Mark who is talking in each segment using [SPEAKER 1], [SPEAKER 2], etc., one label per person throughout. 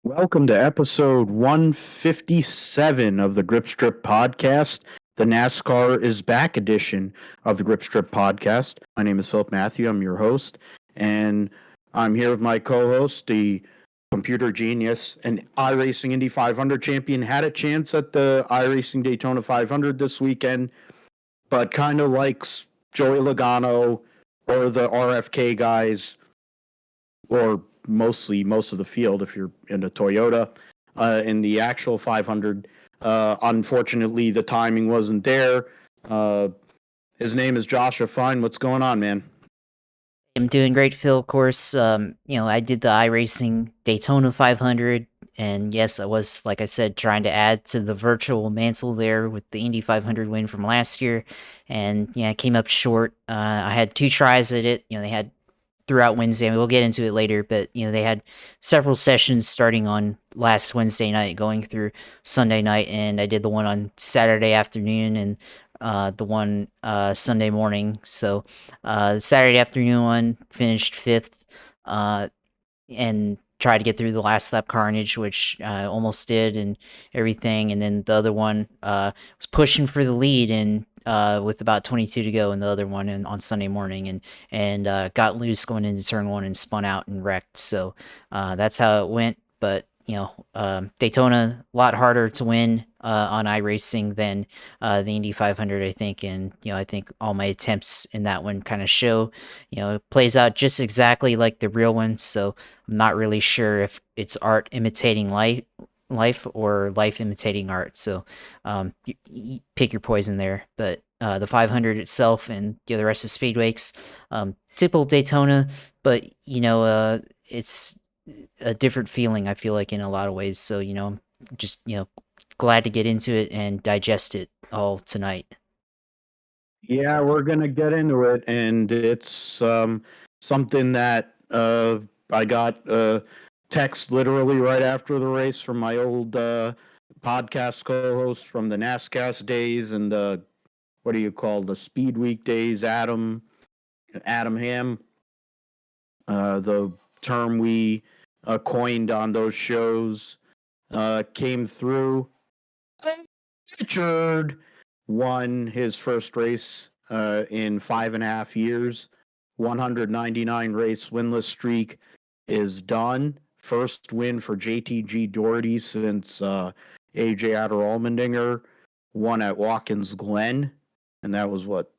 [SPEAKER 1] Welcome to episode 157 of the Grip Strip podcast, the NASCAR is Back edition of the Grip Strip podcast. My name is Phillip Matthew. I'm your host, and I'm here with my co host, the computer genius and iRacing Indy 500 champion. Had a chance at the iRacing Daytona 500 this weekend, but kind of likes Joey Logano or the RFK guys, or mostly most of the field if you're in a Toyota. In the actual 500, unfortunately, the timing wasn't there. His name is Joshua Fine. What's going on, man?
[SPEAKER 2] I'm doing great, Phil. Of course, I did the iRacing Daytona 500, and yes, I was, like I said, trying to add to the virtual mantle there with the Indy 500 win from last year, and yeah, I came up short. I had two tries at it. They had throughout Wednesday. I mean, we'll get into it later, but they had several sessions starting on last Wednesday night, going through Sunday night, and I did the one on Saturday afternoon and the one Sunday morning. So the Saturday afternoon one finished fifth, and tried to get through the last lap carnage, which I almost did, and everything. And then the other one was pushing for the lead and with about 22 to go in the other one on Sunday morning, and got loose going into turn one and spun out and wrecked. So that's how it went. But Daytona a lot harder to win on iRacing than the Indy 500, I think. And I think all my attempts in that one kind of show. It plays out just exactly like the real one. So I'm not really sure if it's art imitating life or life imitating art. So you pick your poison there. But the 500 itself and the rest of Speedwakes, typical Daytona, but it's a different feeling. I feel like in a lot of ways. So just glad to get into it and digest it all tonight.
[SPEAKER 1] Yeah, we're gonna get into it, and it's something that I got text literally right after the race from my old podcast co-host from the NASCAR days and the what do you call the Speed Week days, Adam Ham, the term we coined on those shows came through. Richard won his first race in 5.5 years. 199 race winless streak is done. First win for JTG-Daugherty since AJ Adder-Allmendinger won at Watkins Glen, and that was what?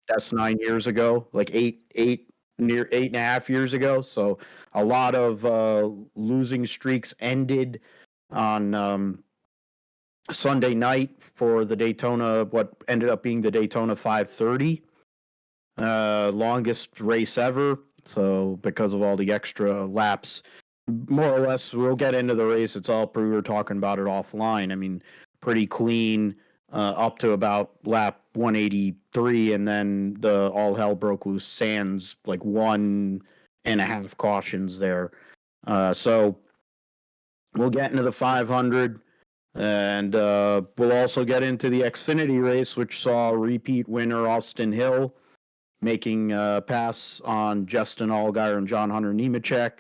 [SPEAKER 1] That's 9 years ago, like near 8.5 years ago. So a lot of losing streaks ended on Sunday night for the Daytona, what ended up being the Daytona 530, longest race ever. So because of all the extra laps, more or less, we'll get into the race. It's all we were talking about it offline. I mean, pretty clean up to about lap 183, and then the all hell broke loose. Sands like 1.5 cautions there. So we'll get into the 500. And we'll also get into the Xfinity race, which saw repeat winner Austin Hill making a pass on Justin Allgaier and John Hunter Nemechek.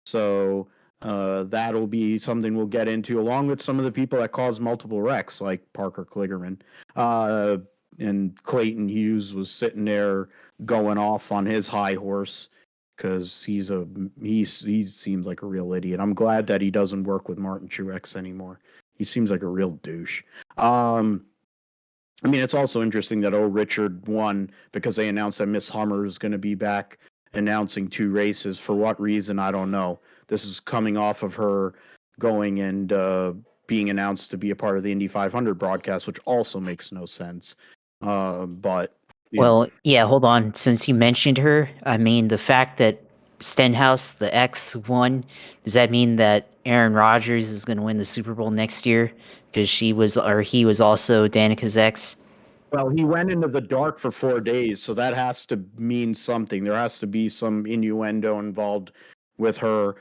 [SPEAKER 1] So that'll be something we'll get into, along with some of the people that caused multiple wrecks, like Parker Kligerman. And Clayton Hughes was sitting there going off on his high horse because he seems like a real idiot. I'm glad that he doesn't work with Martin Truex anymore. He seems like a real douche. I mean, it's also interesting that Richard won because they announced that Miss Hummer is going to be back announcing two races. For what reason, I don't know. This is coming off of her going and being announced to be a part of the Indy 500 broadcast, which also makes no sense. But
[SPEAKER 2] Well, yeah, hold on. Since you mentioned her, I mean, the fact that Stenhouse, the X, won, does that mean that Aaron Rodgers is going to win the Super Bowl next year? Because he was also Danica's ex.
[SPEAKER 1] well, he went into the dark for 4 days, so that has to mean something. There has to be some innuendo involved with her.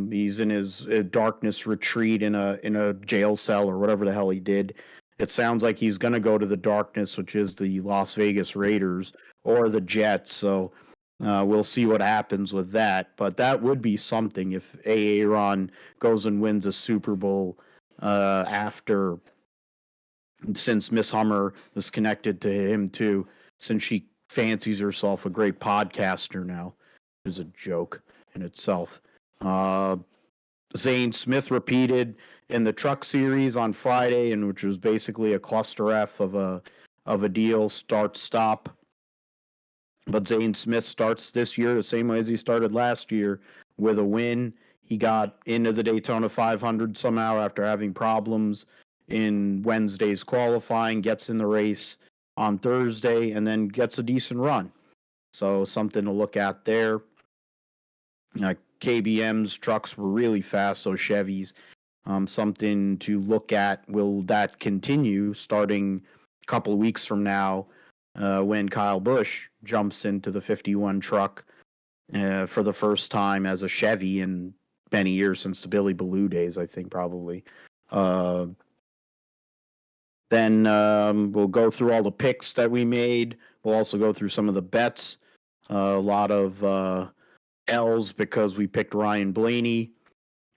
[SPEAKER 1] He's in his darkness retreat in a jail cell or whatever the hell he did. It sounds like he's going to go to the darkness, which is the Las Vegas Raiders or the Jets. So We'll see what happens with that, but that would be something if Aaron goes and wins a Super Bowl after, since Miss Hummer was connected to him too, since she fancies herself a great podcaster now, is a joke in itself. Zane Smith repeated in the Truck Series on Friday, and which was basically a cluster F of a deal, start stop. But Zane Smith starts this year the same way as he started last year, with a win. He got into the Daytona 500 somehow after having problems in Wednesday's qualifying, gets in the race on Thursday, and then gets a decent run. So something to look at there. KBM's trucks were really fast, so Chevys. Something to look at. Will that continue starting a couple of weeks from now, when Kyle Busch jumps into the 51 truck for the first time as a Chevy in many years, since the Billy Baloo days, I think, probably. Then we'll go through all the picks that we made. We'll also go through some of the bets. A lot of L's because we picked Ryan Blaney.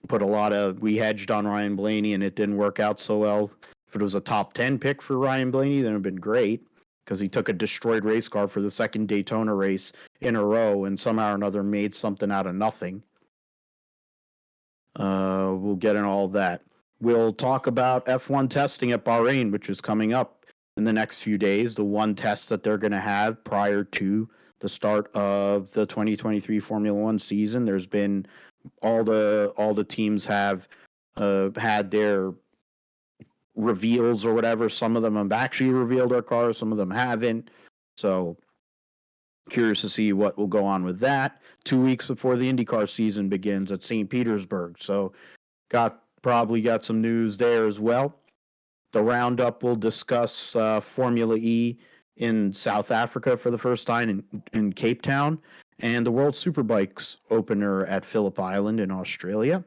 [SPEAKER 1] We hedged on Ryan Blaney, and it didn't work out so well. If it was a top 10 pick for Ryan Blaney, then it would have been great, because he took a destroyed race car for the second Daytona race in a row and somehow or another made something out of nothing. We'll get in all that. We'll talk about F1 testing at Bahrain, which is coming up in the next few days. The one test that they're going to have prior to the start of the 2023 Formula One season. There's been all the teams have had their reveals or whatever. Some of them have actually revealed their cars, some of them haven't. So curious to see what will go on with that. 2 weeks before the IndyCar season begins at St. Petersburg. So probably got some news there as well. The roundup will discuss Formula E in South Africa for the first time in Cape Town, and the World Superbikes opener at Phillip Island in Australia.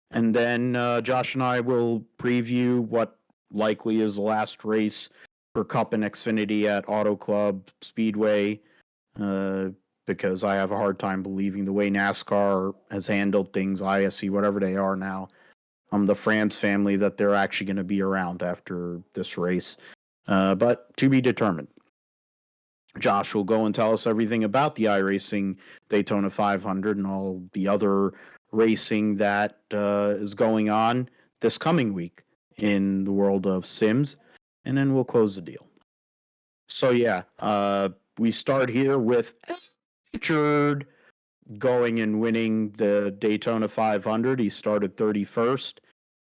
[SPEAKER 1] And then Josh and I will preview what likely is the last race for Cup and Xfinity at Auto Club Speedway, because I have a hard time believing the way NASCAR has handled things, ISC, whatever they are now. The France family, that they're actually going to be around after this race. But to be determined. Josh will go and tell us everything about the iRacing Daytona 500 and all the other racing that is going on this coming week in the world of Sims, and then we'll close the deal. So yeah, we start here with Richard going and winning the Daytona 500. He started 31st.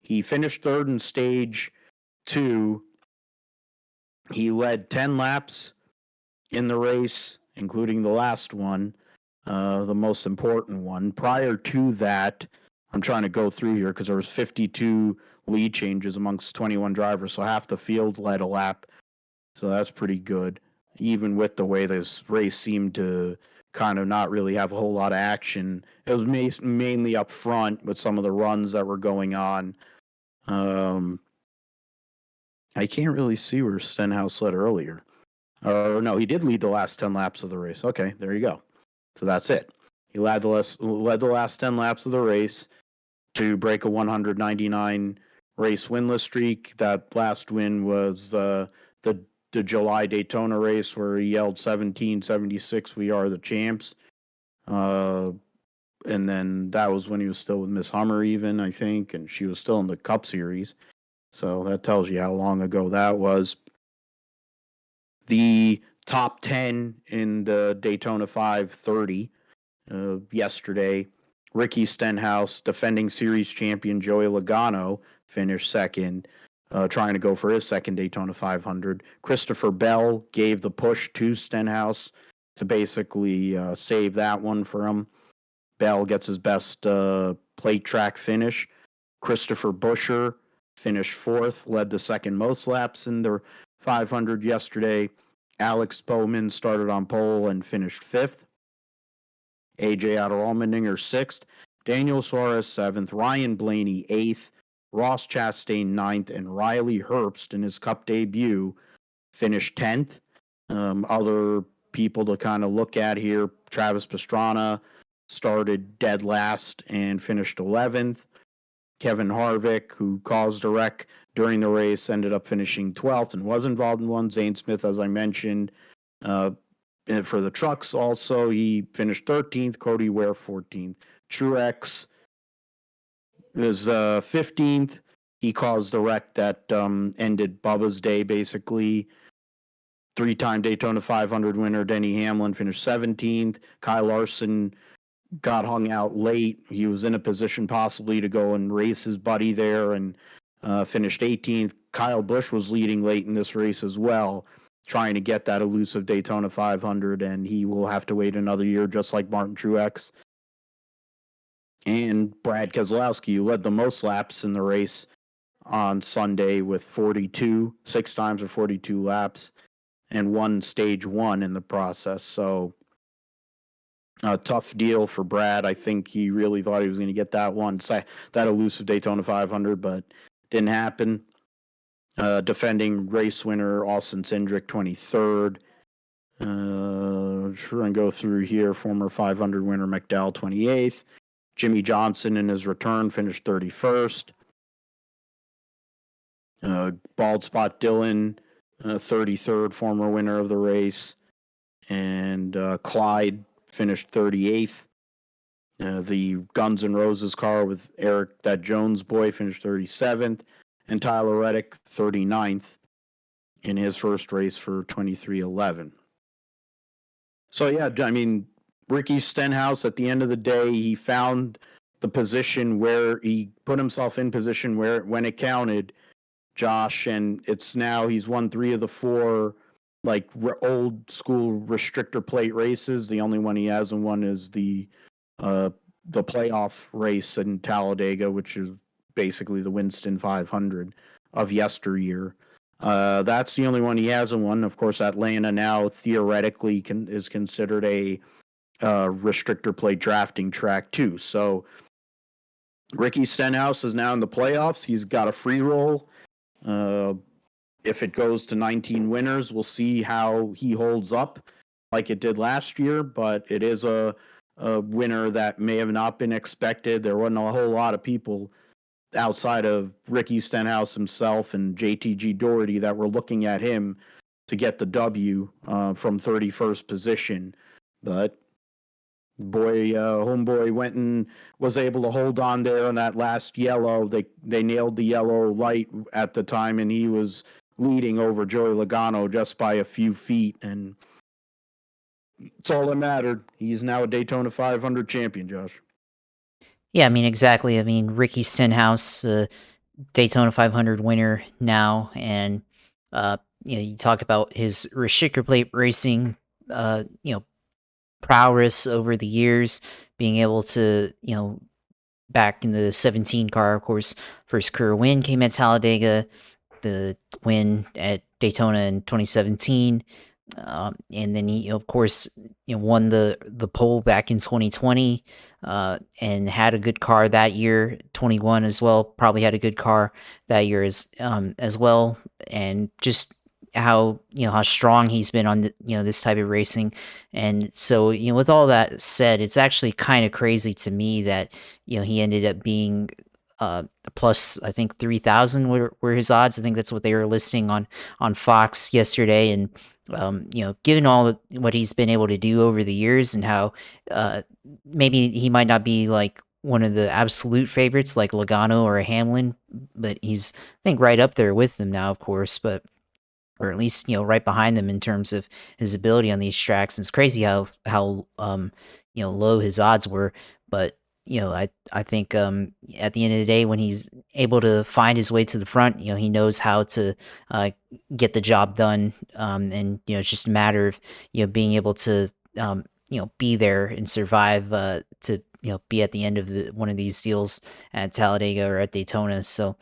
[SPEAKER 1] He finished third in stage 2. He led 10 laps in the race, including the last one, the most important one. Prior to that, I'm trying to go through here because there was 52 lead changes amongst 21 drivers, so half the field led a lap. So that's pretty good, even with the way this race seemed to kind of not really have a whole lot of action. It was mainly up front with some of the runs that were going on. I can't really see where Stenhouse led earlier. Or no, he did lead the last 10 laps of the race. Okay, there you go. So that's it. He led the last 10 laps of the race to break a 199 race winless streak. That last win was the July Daytona race where he yelled 1776, we are the champs. And then that was when he was still with Miss Hummer even, I think, and she was still in the Cup Series. So that tells you how long ago that was. The top 10 in the Daytona 530 yesterday, Ricky Stenhouse, defending series champion Joey Logano, finished second, trying to go for his second Daytona 500. Christopher Bell gave the push to Stenhouse to basically save that one for him. Bell gets his best plate track finish. Christopher Buescher finished fourth, led the second most laps in the 500 yesterday. Alex Bowman started on pole and finished fifth. AJ Allmendinger sixth. Daniel Suarez seventh. Ryan Blaney eighth. Ross Chastain ninth. And Riley Herbst in his Cup debut finished 10th. Other people to kind of look at here. Travis Pastrana started dead last and finished 11th. Kevin Harvick, who caused a wreck during the race, ended up finishing 12th and was involved in one. Zane Smith, as I mentioned, for the trucks also, he finished 13th. Cody Ware, 14th. Truex is 15th. He caused the wreck that ended Bubba's day, basically. Three-time Daytona 500 winner Denny Hamlin finished 17th. Kyle Larson got hung out late. He was in a position possibly to go and race his buddy there and finished 18th. Kyle Busch was leading late in this race as well, trying to get that elusive Daytona 500, and he will have to wait another year just like Martin Truex. And Brad Keselowski, who led the most laps in the race on Sunday with 42, 6 times or 42 laps, and won stage 1 in the process. So a tough deal for Brad. I think he really thought he was going to get that one, that elusive Daytona 500, but didn't happen. Defending race winner Austin Cindric, 23rd. Try and go through here. Former 500 winner McDowell, 28th. Jimmy Johnson in his return finished 31st. Bald Spot Dylan, 33rd, former winner of the race. And Clyde finished 38th. The Guns N' Roses car with Eric, that Jones boy, finished 37th. And Tyler Reddick, 39th in his first race for 23-11. So, yeah, I mean, Ricky Stenhouse, at the end of the day, he found the position where he put himself in position where when it counted, Josh, and it's now he's won 3 of the 4 like old school restrictor plate races. The only one he hasn't won is the playoff race in Talladega, which is basically the Winston 500 of yesteryear. That's the only one he hasn't won. Of course, Atlanta now theoretically is considered a restrictor plate drafting track too. So Ricky Stenhouse is now in the playoffs. He's got a free roll. If it goes to 19 winners, we'll see how he holds up like it did last year, but it is a winner that may have not been expected. There wasn't a whole lot of people outside of Ricky Stenhouse himself and JTG-Daugherty that were looking at him to get the W from 31st position. But homeboy went and was able to hold on there on that last yellow. They nailed the yellow light at the time, and he was leading over Joey Logano just by a few feet, and it's all that mattered. He's now a Daytona 500 champion, Josh.
[SPEAKER 2] Yeah, I mean, exactly. I mean, Ricky Stenhouse, Daytona 500 winner now, and you talk about his restrictor plate racing, prowess over the years, being able to, back in the 17 car, of course, first career win came at Talladega, the win at Daytona in 2017. And then he, of course, won the pole back in 2020, and had a good car that year. 21 as well, probably had a good car that year as well. And just how strong he's been on this type of racing. And so with all that said, it's actually kind of crazy to me that he ended up being plus I think 3,000 were his odds. I think that's what they were listing on Fox yesterday. And given all what he's been able to do over the years, and how maybe he might not be like one of the absolute favorites like Logano or Hamlin, but he's, I think, right up there with them now, of course, but or at least right behind them in terms of his ability on these tracks. And it's crazy how low his odds were, but I think at the end of the day, when he's able to find his way to the front, he knows how to get the job done, and it's just a matter of being able to be there and survive to be at the end of one of these deals at Talladega or at Daytona. So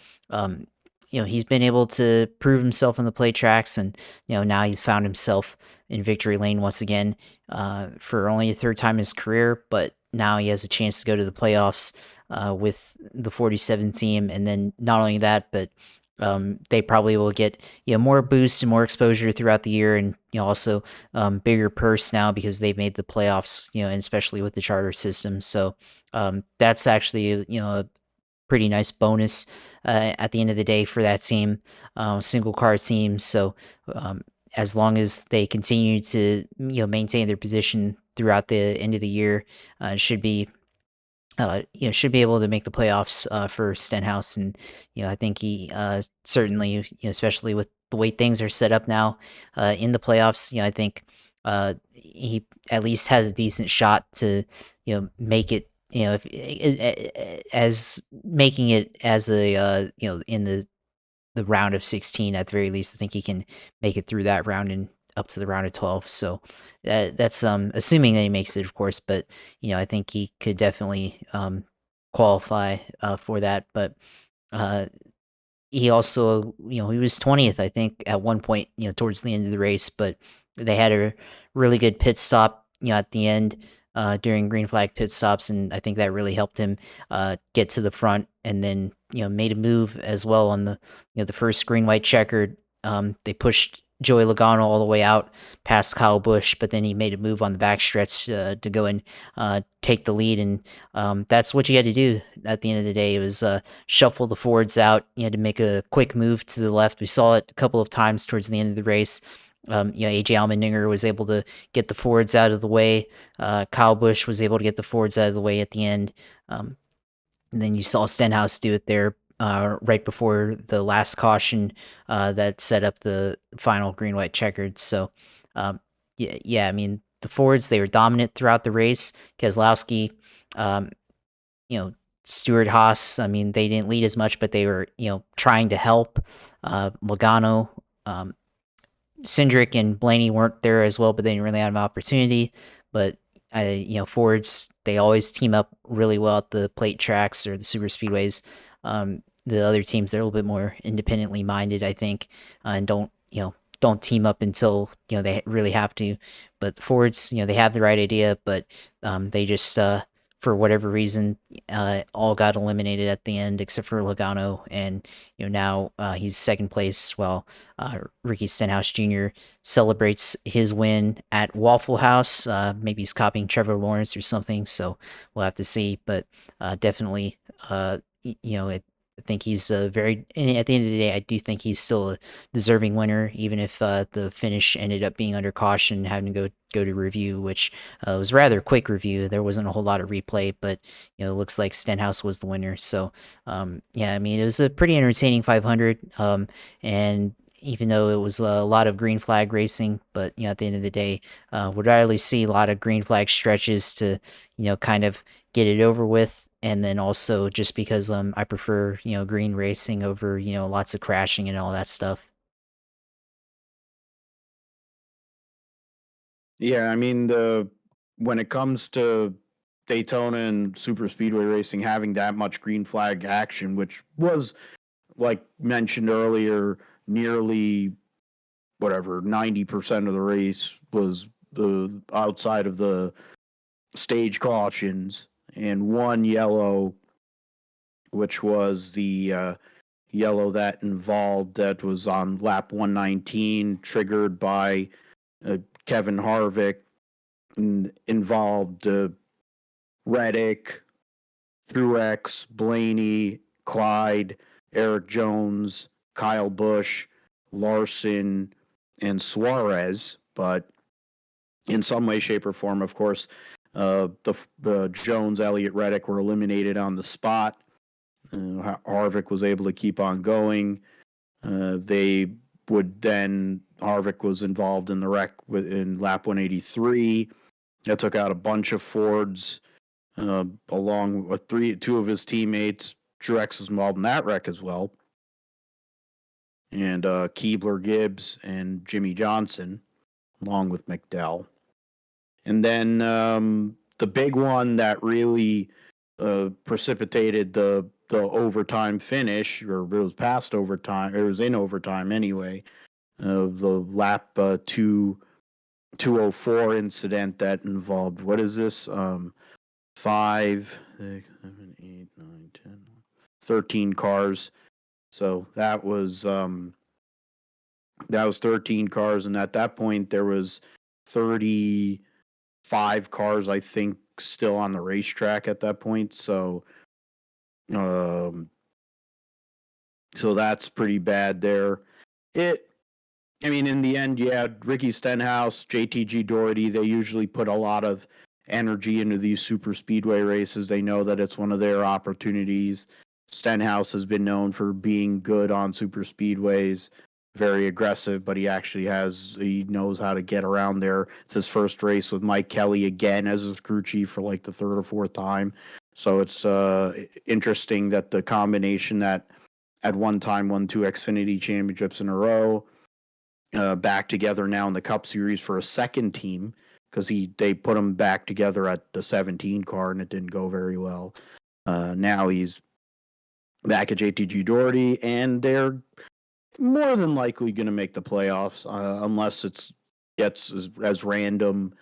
[SPEAKER 2] he's been able to prove himself on the play tracks, and now he's found himself in victory lane once again for only a third time in his career, but now he has a chance to go to the playoffs with the 47 team. And then not only that, but they probably will get more boost and more exposure throughout the year, and also bigger purse now because they've made the playoffs, and especially with the charter system. So that's actually a pretty nice bonus at the end of the day for that team, single car team. So as long as they continue to maintain their position throughout the end of the year, should be should be able to make the playoffs for Stenhouse. And I think he certainly, especially with the way things are set up now in the playoffs, I think he at least has a decent shot to make it. If as making it as a in the round of 16 at the very least. I think he can make it through that round and up to the round of 12. So that's assuming that he makes it, of course. But I think he could definitely qualify for that. But he also, he was 20th, I think, at one point, towards the end of the race. But they had a really good pit stop, at the end during green flag pit stops, and I think that really helped him get to the front, and then made a move as well on the the first green white checkered. They pushed Joey Logano all the way out past Kyle Busch, but then he made a move on the backstretch to go and take the lead, and that's what you had to do at the end of the day. It was shuffle the Fords out. You had to make a quick move to the left. We saw it a couple of times towards the end of the race. AJ Allmendinger was able to get the Fords out of the way. Kyle Busch was able to get the Fords out of the way at the end. And then you saw Stenhouse do it there right before the last caution that set up the final green white checkered. So, yeah, I mean, the Fords, they were dominant throughout the race. Keselowski, Stewart Haas, I mean, they didn't lead as much, but they were, trying to help. Logano, Cindric and Blaney weren't there as well, but they didn't really have an opportunity. But Fords, they always team up really well at the plate tracks or the super speedways. The other teams, they're a little bit more independently minded, I think, and don't team up until they really have to. But the Fords, they have the right idea, but they just for whatever reason all got eliminated at the end except for Logano, and now he's second place while Ricky Stenhouse Jr. celebrates his win at Waffle House. Maybe he's copying Trevor Lawrence or something, so we'll have to see. But definitely, I think he's very. And at the end of the day, I do think he's still a deserving winner, even if the finish ended up being under caution, having to go to review, which was a rather quick review. There wasn't a whole lot of replay, but it looks like Stenhouse was the winner. So yeah, I mean, it was a pretty entertaining 500, and even though it was a lot of green flag racing, but at the end of the day, would rather see a lot of green flag stretches to kind of get it over with. And then also just because I prefer green racing over lots of crashing and all that stuff.
[SPEAKER 1] Yeah, I mean the when it comes to Daytona and super speedway racing having that much green flag action, which was like mentioned earlier, nearly whatever 90% of the race was the outside of the stage cautions, and one yellow, which was the yellow that was on lap 119, triggered by Kevin Harvick, involved Reddick, Truex, Blaney, Clyde, Eric Jones, Kyle Busch, Larson, and Suarez. But in some way, shape, or form, of course, the Jones, Elliott, Reddick were eliminated on the spot. Harvick was able to keep on going. They would then Harvick was involved in the wreck in lap 183. That took out a bunch of Fords, along with two of his teammates. Truex was involved in that wreck as well, and Keebler, Gibbs, and Jimmy Johnson, along with McDowell. And then the big one that really precipitated the overtime finish, or it was past overtime, it was in overtime anyway. The lap 204 incident that involved, what is this? 5, 6, 7, 8, 9, 10, 13 cars. So that was 13 cars, and at that point there was 35 cars, I think, still on the racetrack at that point. Um, so that's pretty bad there. I mean, in the end, yeah, Ricky Stenhouse, JTG-Daugherty, they usually put a lot of energy into these super speedway races. They know that it's one of their opportunities. Stenhouse has been known for being good on super speedways, very aggressive, but he knows how to get around there. It's his first race with Mike Kelly again as his crew chief for like the third or fourth time. So it's interesting that the combination that at one time won 2 Xfinity championships in a row, back together now in the Cup Series for a second team, because they put him back together at the 17 car and it didn't go very well. Now he's back at JTG-Daugherty, and they're more than likely going to make the playoffs, unless it gets as random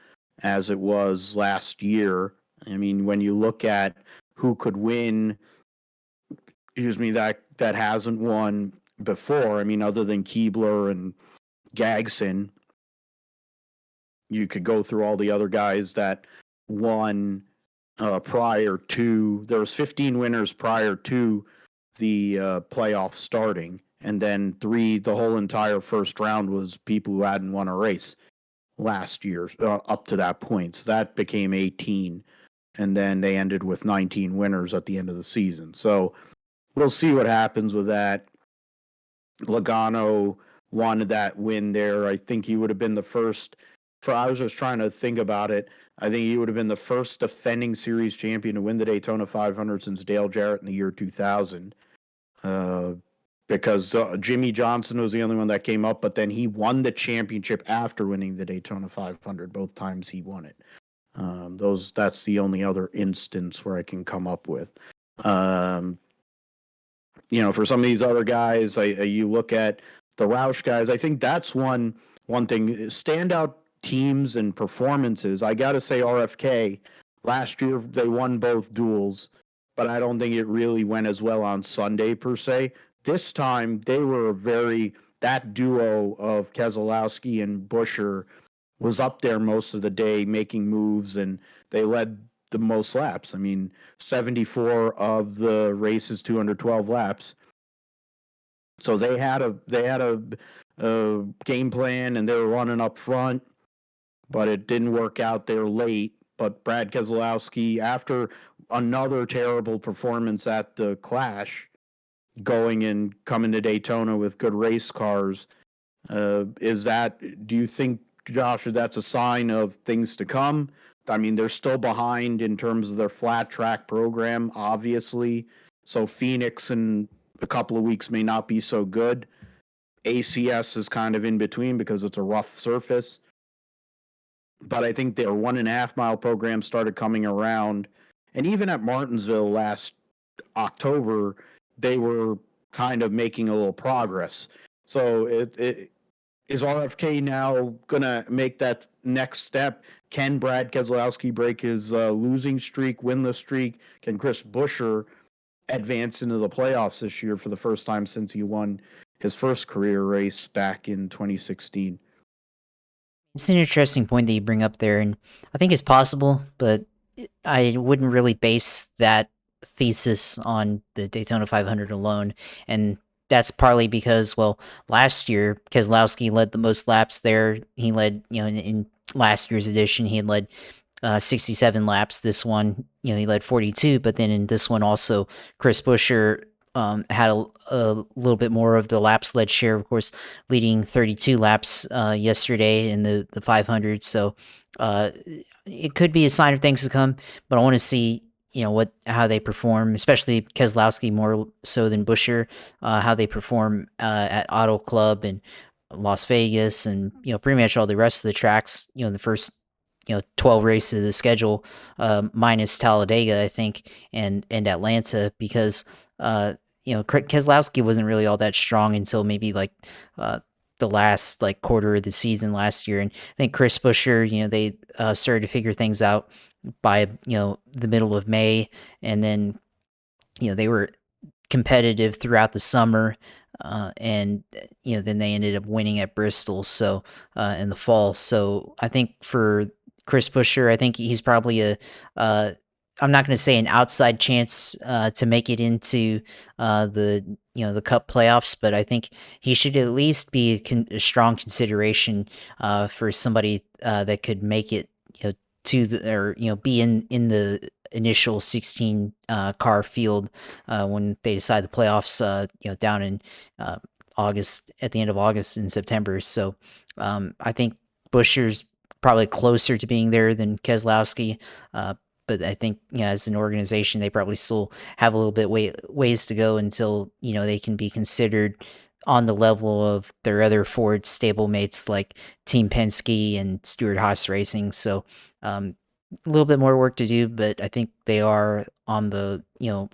[SPEAKER 1] as it was last year. I mean, when you look at who could win, that hasn't won before. I mean, other than Keebler and Gagson, you could go through all the other guys that won prior to. There was 15 winners prior to the playoff starting, and then the whole entire first round was people who hadn't won a race last year up to that point. So that became 18, and then they ended with 19 winners at the end of the season. So we'll see what happens with that. Logano wanted that win there. I think he would have been the first. I was just trying to think about it. I think he would have been the first defending series champion to win the Daytona 500 since Dale Jarrett in the year 2000. Because Jimmy Johnson was the only one that came up, but then he won the championship after winning the Daytona 500. Both times he won it. That's the only other instance where I can come up with. For some of these other guys, you look at the Roush guys. I think that's one thing. Standout teams and performances. I got to say, RFK last year they won both duels, but I don't think it really went as well on Sunday per se. This time they were that duo of Keselowski and Buescher was up there most of the day making moves, and they led the most laps. I mean, 74 of the race's 212 laps. So they had a game plan, and they were running up front, but it didn't work out there late. But Brad Keselowski, after another terrible performance at the Clash, going and coming to Daytona with good race cars, do you think, Josh, that's a sign of things to come? I mean, they're still behind in terms of their flat track program, obviously. So Phoenix in a couple of weeks may not be so good. ACS is kind of in between because it's a rough surface. But I think their 1.5 mile program started coming around. And even at Martinsville last October, they were kind of making a little progress. So is RFK now going to make that next step? Can Brad Keselowski break his losing streak, winless streak? Can Chris Buescher advance into the playoffs this year for the first time since he won his first career race back in 2016?
[SPEAKER 2] It's an interesting point that you bring up there, and I think it's possible, but I wouldn't really base that thesis on the Daytona 500 alone. And that's partly because, well, last year Keselowski led the most laps there. He led, in last year's edition, he had led 67 laps. This one, he led 42, but then in this one also, Chris Buescher had a little bit more of the laps led share, of course, leading 32 laps yesterday in the 500. So it could be a sign of things to come, but I want to see how they perform, especially Keselowski more so than Buescher, how they perform at Auto Club and Las Vegas, and pretty much all the rest of the tracks. The first 12 races of the schedule, minus Talladega, I think, and Atlanta, because Keselowski wasn't really all that strong until maybe like the last quarter of the season last year. And I think Chris Buescher, they started to figure things out by the middle of May, and then they were competitive throughout the summer, and then they ended up winning at Bristol, so in the fall. So I think for Chris Buescher, I think he's probably uh, I'm not going to say an outside chance to make it into the Cup playoffs, but I think he should at least be a strong consideration for somebody that could make it, to the or be in the initial 16 car field when they decide the playoffs, down in August, at the end of August and September. So I think Buscher's probably closer to being there than Keselowski. But I think, as an organization, they probably still have a little bit ways to go until they can be considered on the level of their other Ford stablemates like Team Penske and Stewart Haas Racing. So a little bit more work to do, but I think they are on the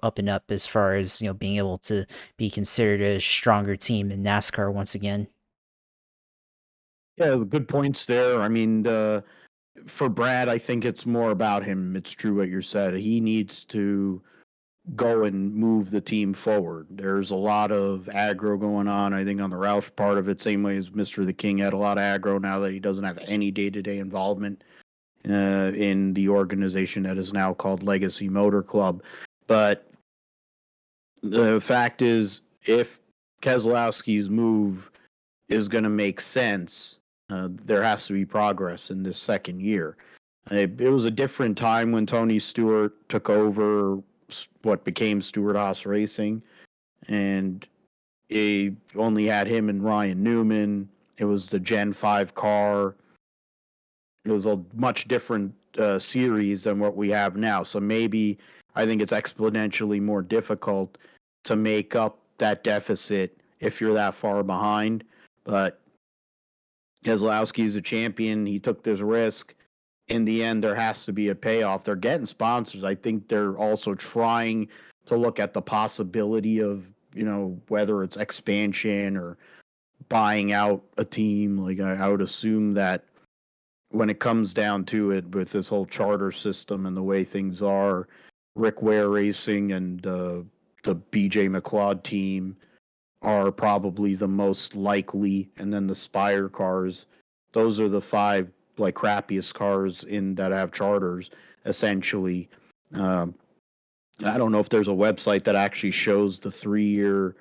[SPEAKER 2] up and up as far as being able to be considered a stronger team in NASCAR once again.
[SPEAKER 1] Yeah, good points there. I mean, for Brad, I think it's more about him. It's true what you said. He needs to go and move the team forward. There's a lot of aggro going on, I think, on the Roush part of it, same way as Mr. The King had a lot of aggro now that he doesn't have any day-to-day involvement in the organization that is now called Legacy Motor Club. But the fact is, if Keselowski's move is going to make sense, there has to be progress in this second year. It was a different time when Tony Stewart took over what became Stewart Haas Racing, and he only had him and Ryan Newman. It was the Gen 5 car. It was a much different series than what we have now. So maybe I think it's exponentially more difficult to make up that deficit if you're that far behind. But Keselowski is a champion. He took this risk. In the end, there has to be a payoff. They're getting sponsors. I think they're also trying to look at the possibility of, whether it's expansion or buying out a team. Like I would assume that when it comes down to it, with this whole charter system and the way things are, Rick Ware Racing and the BJ McLeod team are probably the most likely, and then the Spire cars. Those are the five crappiest cars in that have charters, essentially. Um, I don't know if there's a website that actually shows the 3-year,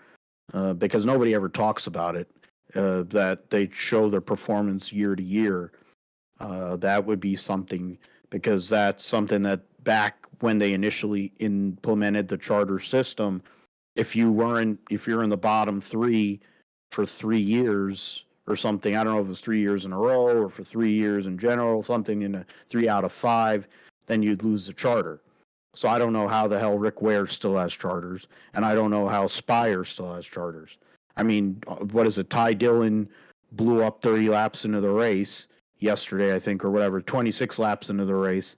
[SPEAKER 1] because nobody ever talks about it. That they show their performance year to year. That would be something, because that's something that back when they initially implemented the charter system, if you're in the bottom 3 for 3 years or something, I don't know if it was 3 years in a row or for 3 years in general, something in a 3 out of 5, then you'd lose the charter. So I don't know how the hell Rick Ware still has charters, and I don't know how Spire still has charters. I mean, what is it? Ty Dillon blew up 30 laps into the race yesterday, I think, or whatever, 26 laps into the race.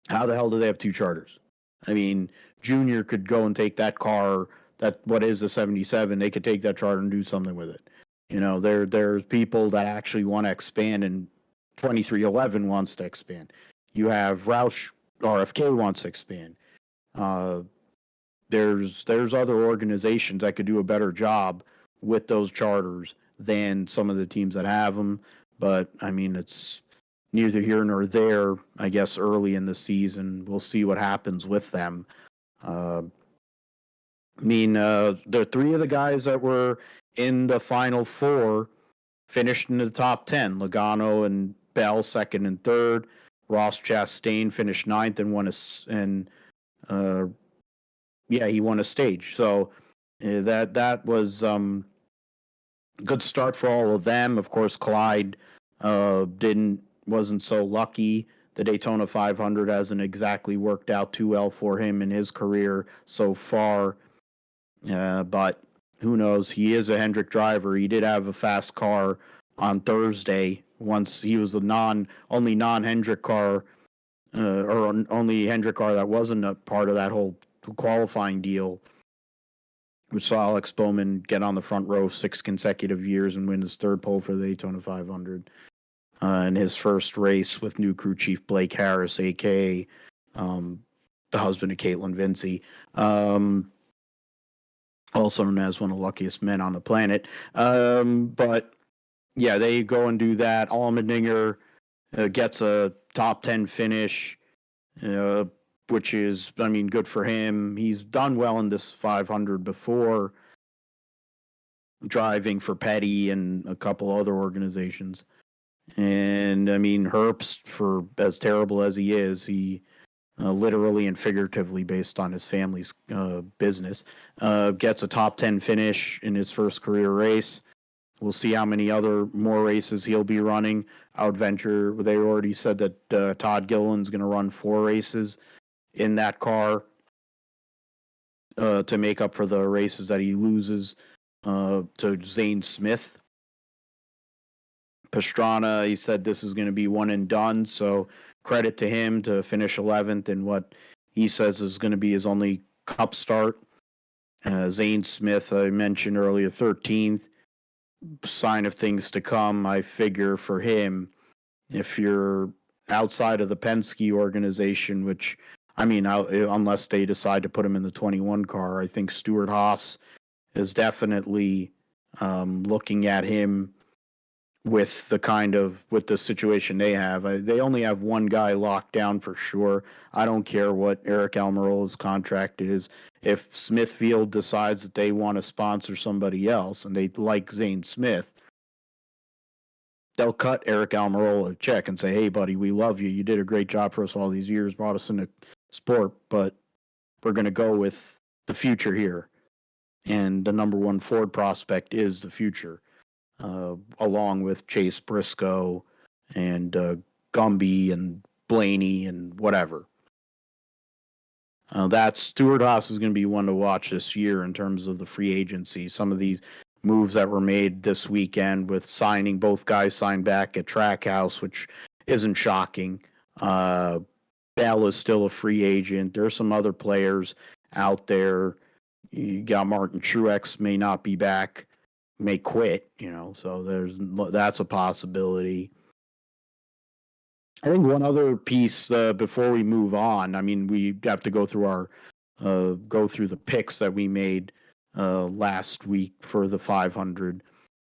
[SPEAKER 1] How the hell do they have 2 charters? I mean, Junior could go and take that car, what is a 77, they could take that charter and do something with it. There's people that actually want to expand, and 2311 wants to expand. You have Roush RFK wants to expand. There's other organizations that could do a better job with those charters than some of the teams that have them. But I mean, it's neither here nor there. I guess early in the season, we'll see what happens with them. The 3 of the guys that were in the final 4 finished in the top 10. Logano and Bell second and third. Ross Chastain finished 9th and he won a stage. So that was good start for all of them. Of course, Clyde wasn't so lucky. The Daytona 500 hasn't exactly worked out too well for him in his career so far. But who knows? He is a Hendrick driver. He did have a fast car on Thursday. Once he was the only non-Hendrick car, or only Hendrick car that wasn't a part of that whole qualifying deal. We saw Alex Bowman get on the front row 6 consecutive years and win his 3rd pole for the Daytona 500. In his first race with new crew chief Blake Harris, a.k.a. The husband of Caitlin Vincey. also known as one of the luckiest men on the planet. But yeah, they go and do that. Allmendinger gets a top 10 finish, uh, which is, I mean, good for him. He's done well in this 500 before, driving for Petty and a couple other organizations. And I mean, Herbst, for as terrible as he is, he literally and figuratively, based on his family's business, gets a top 10 finish in his first career race. We'll see how many other more races he'll be running. I would venture they already said that Todd Gilliland's going to run 4 races in that car to make up for the races that he loses to Zane Smith. Pastrana, he said this is going to be one and done, so credit to him to finish 11th in what he says is going to be his only cup start. Zane Smith, I mentioned earlier, 13th. Sign of things to come, I figure, for him. If you're outside of the Penske organization, which, I mean, unless they decide to put him in the 21 car, I think Stewart-Haas is definitely looking at him with the situation they have. They only have one guy locked down for sure. I don't care what Eric Almirola's contract is. If Smithfield decides that they want to sponsor somebody else and they like Zane Smith, they'll cut Eric Almirola a check and say, hey, buddy, we love you. You did a great job for us all these years, brought us into sport, but we're going to go with the future here. And the number one Ford prospect is the future. Along with Chase Briscoe and Gumby and Blaney and whatever. That Stewart-Haas is going to be one to watch this year in terms of the free agency. Some of these moves that were made this weekend with signing, both guys signed back at Trackhouse, which isn't shocking. Bell is still a free agent. There's some other players out there. You got Martin Truex may not be back, may quit, so that's a possibility. I think one other piece before we move on, I mean, we have to go through the picks that we made last week for the 500.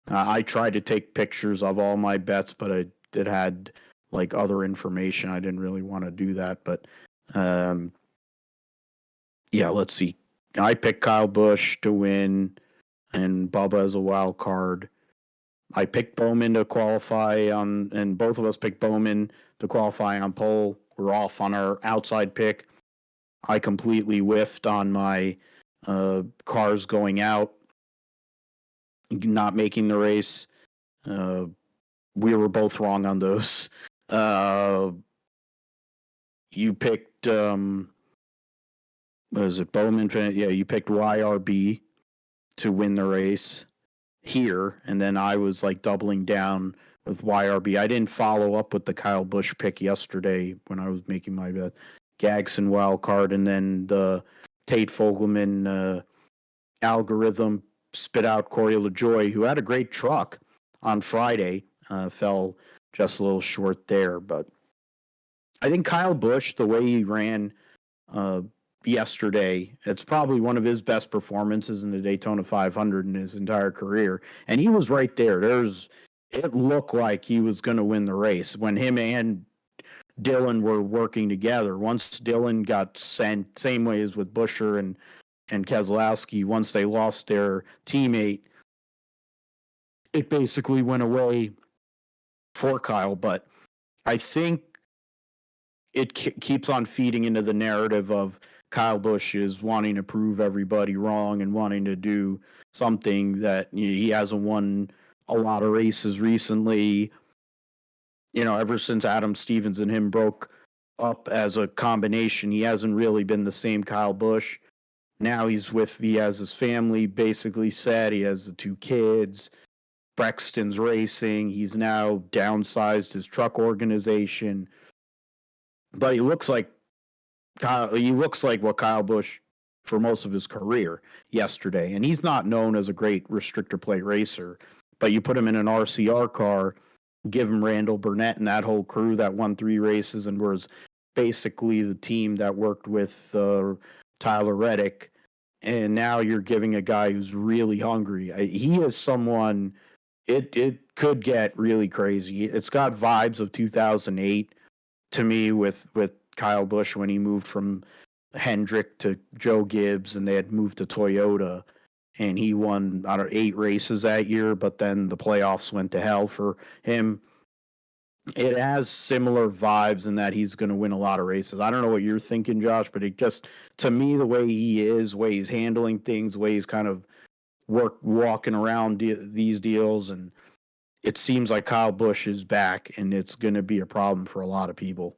[SPEAKER 1] I tried to take pictures of all my bets, but it had like other information. I didn't really want to do that, but yeah, let's see. I picked Kyle Busch to win and Bubba as a wild card. I picked Bowman to qualify and both of us picked Bowman to qualify on pole. We're off on our outside pick. I completely whiffed on my cars going out, not making the race. We were both wrong on those. You picked, what is it, Bowman? Yeah, you picked YRB to win the race here, and then I was like doubling down with YRB. I didn't follow up with the Kyle Busch pick yesterday when I was making my bet. Gagson wild card, and then the Tate Fogelman algorithm spit out Corey LaJoie, who had a great truck on Friday. Fell just a little short there, but I think Kyle Busch, the way he ran yesterday, it's probably one of his best performances in the Daytona 500 in his entire career, and he was right there. It looked like he was going to win the race when him and Dillon were working together. Once Dillon got sent, same way as with Buescher and Keselowski, once they lost their teammate, it basically went away for Kyle. But I think it keeps on feeding into the narrative of Kyle Busch is wanting to prove everybody wrong and wanting to do something that he hasn't won a lot of races recently. Ever since Adam Stevens and him broke up as a combination, he hasn't really been the same Kyle Busch. Now he has his family basically set. He has the 2 kids. Brexton's racing. He's now downsized his truck organization. But he looks like what Kyle Busch for most of his career yesterday. And he's not known as a great restrictor plate racer, but you put him in an RCR car, give him Randall Burnett and that whole crew that won 3 races and was basically the team that worked with Tyler Reddick and now you're giving a guy who's really hungry. He is someone. It could get really crazy. It's got vibes of 2008 to me with Kyle Busch when he moved from Hendrick to Joe Gibbs, and they had moved to Toyota, and he won, I don't know, 8 races that year, but then the playoffs went to hell for him. It has similar vibes in that he's going to win a lot of races. I don't know what you're thinking, Josh, but it just, to me, the way he is, the way he's handling things, the way he's kind of walking around these deals, and it seems like Kyle Busch is back, and it's going to be a problem for a lot of people.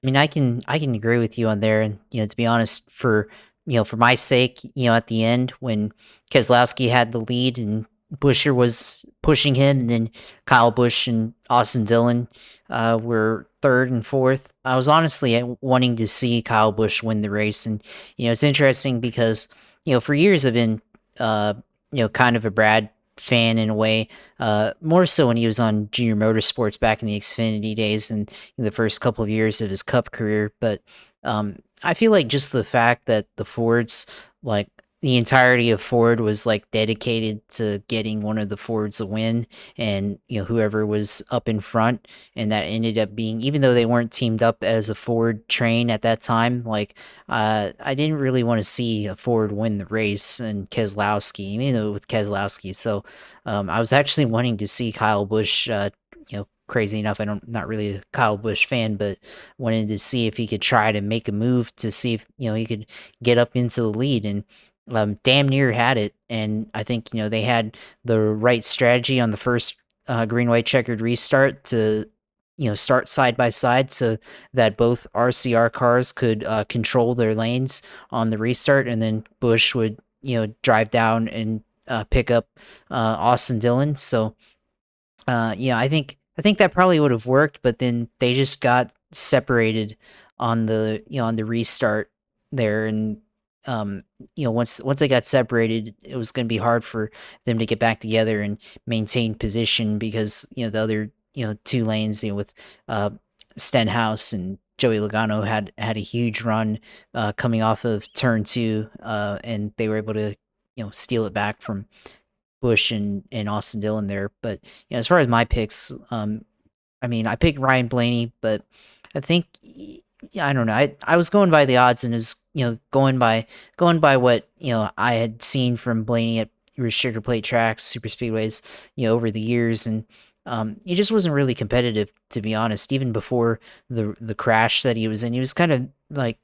[SPEAKER 2] I mean, I can agree with you on there, and to be honest, for my sake, at the end when Keselowski had the lead and Busher was pushing him, and then Kyle Busch and Austin Dillon were third and fourth. I was honestly wanting to see Kyle Busch win the race, and it's interesting because for years I've been kind of a Brad fan in a way, more so when he was on Junior Motorsports back in the Xfinity days and in the first couple of years of his Cup career. But I feel like just the fact that the Fords, like the entirety of Ford, was like dedicated to getting one of the Fords a win, and whoever was up in front, and that ended up being, even though they weren't teamed up as a Ford train at that time, like I didn't really want to see a Ford win the race and Keselowski, even though with Keselowski. So I was actually wanting to see Kyle Busch. Crazy enough, I'm not really a Kyle Busch fan, but wanted to see if he could try to make a move to see if he could get up into the lead, and damn near had it. And I think they had the right strategy on the first green white checkered restart to start side by side so that both RCR cars could control their lanes on the restart, and then Busch would drive down and pick up Austin Dillon. So I think that probably would have worked, but then they just got separated on the on the restart there, and once they got separated, it was going to be hard for them to get back together and maintain position because the other two lanes with uh, Stenhouse and Joey Logano had a huge run coming off of turn two, and they were able to steal it back from Bush and Austin Dillon there. But as far as my picks, I mean, I picked Ryan Blaney, but I think yeah, I don't know. I was going by the odds and is going by what I had seen from Blaney at restrictor plate tracks, super speedways, over the years, and he just wasn't really competitive, to be honest. Even before the crash that he was in, he was kind of like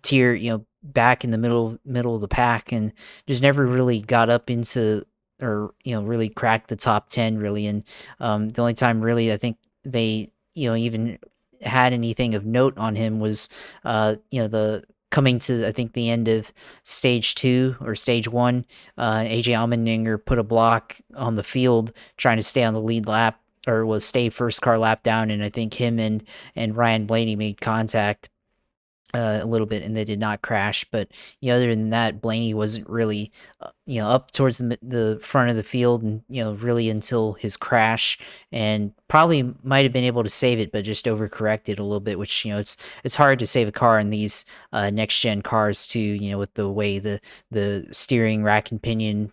[SPEAKER 2] tier, back in the middle of the pack, and just never really got up into or really cracked the top 10 really. And the only time really I think they even had anything of note on him was the coming to I think the end of stage 2 or stage 1. AJ Allmendinger put a block on the field trying to stay on the lead lap, or was stay first car lap down, and I think him and Ryan Blaney made contact a little bit, and they did not crash. But other than that, Blaney wasn't really up towards the front of the field, and really until his crash, and probably might have been able to save it, but just overcorrected a little bit. Which it's hard to save a car in these next gen cars too. With the way the steering rack and pinion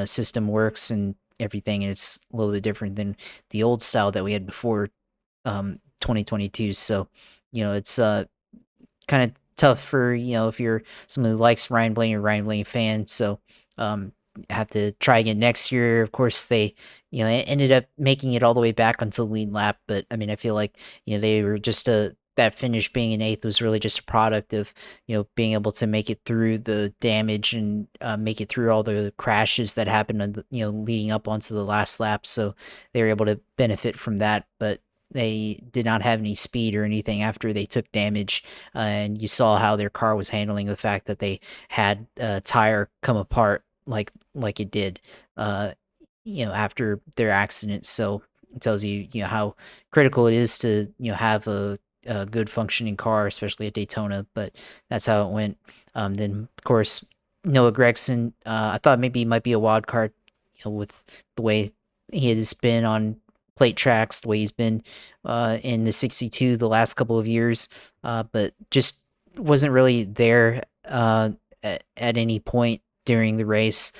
[SPEAKER 2] system works and everything, and it's a little bit different than the old style that we had before 2022. So it's kind of tough for if you're someone who likes Ryan Blaney or Ryan Blaney fan. So have to try again next year. Of course, they ended up making it all the way back until lead lap. But I mean, I feel like they were just that finish being an eighth was really just a product of being able to make it through the damage and make it through all the crashes that happened on leading up onto the last lap. So they were able to benefit from that, but they did not have any speed or anything after they took damage, and you saw how their car was handling the fact that they had a tire come apart like it did, after their accident. So it tells you how critical it is to have a good functioning car, especially at Daytona. But that's how it went. Then of course Noah Gragson, I thought maybe he might be a wild card, with the way he has been on plate tracks, the way he's been in the 62 the last couple of years, but just wasn't really there at any point during the race.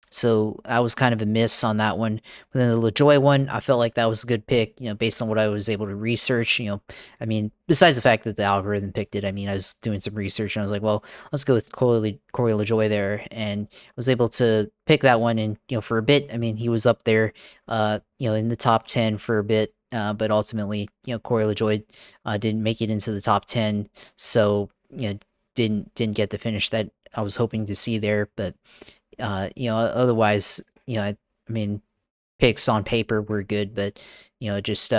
[SPEAKER 2] So I was kind of a miss on that one. But then the LaJoy one, I felt like that was a good pick, based on what I was able to research. I mean, besides the fact that the algorithm picked it, I mean, I was doing some research and I was like, well, let's go with Corey LaJoy there, and was able to pick that one. And for a bit, I mean, he was up there, in the top 10 for a bit. But ultimately, Corey LaJoy didn't make it into the top 10, so didn't get the finish that I was hoping to see there. But otherwise, I mean, picks on paper were good, but just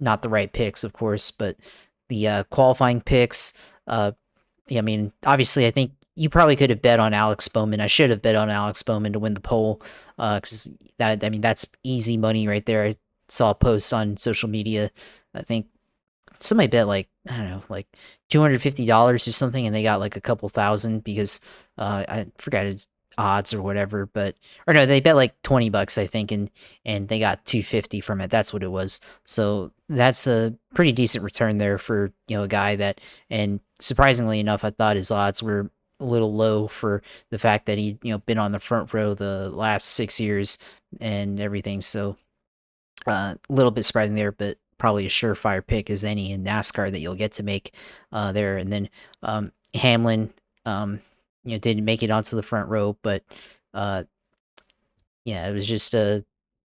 [SPEAKER 2] not the right picks, of course. But the qualifying picks, yeah, I mean, obviously, I think you probably could have bet on Alex Bowman. I should have bet on Alex Bowman to win the pole, because that's easy money right there. I saw a post on social media. I think somebody bet like, I don't know, like $250 or something, and they got like a couple thousand because I forgot his odds or whatever, or no, they bet like $20, I think, and they got 250 from it. That's what it was. So that's a pretty decent return there for a guy that, and surprisingly enough, I thought his odds were a little low for the fact that he been on the front row the last 6 years and everything. So a little bit surprising there, but probably a surefire pick as any in NASCAR that you'll get to make there. And then Hamlin, didn't make it onto the front row, but uh, yeah, it was just a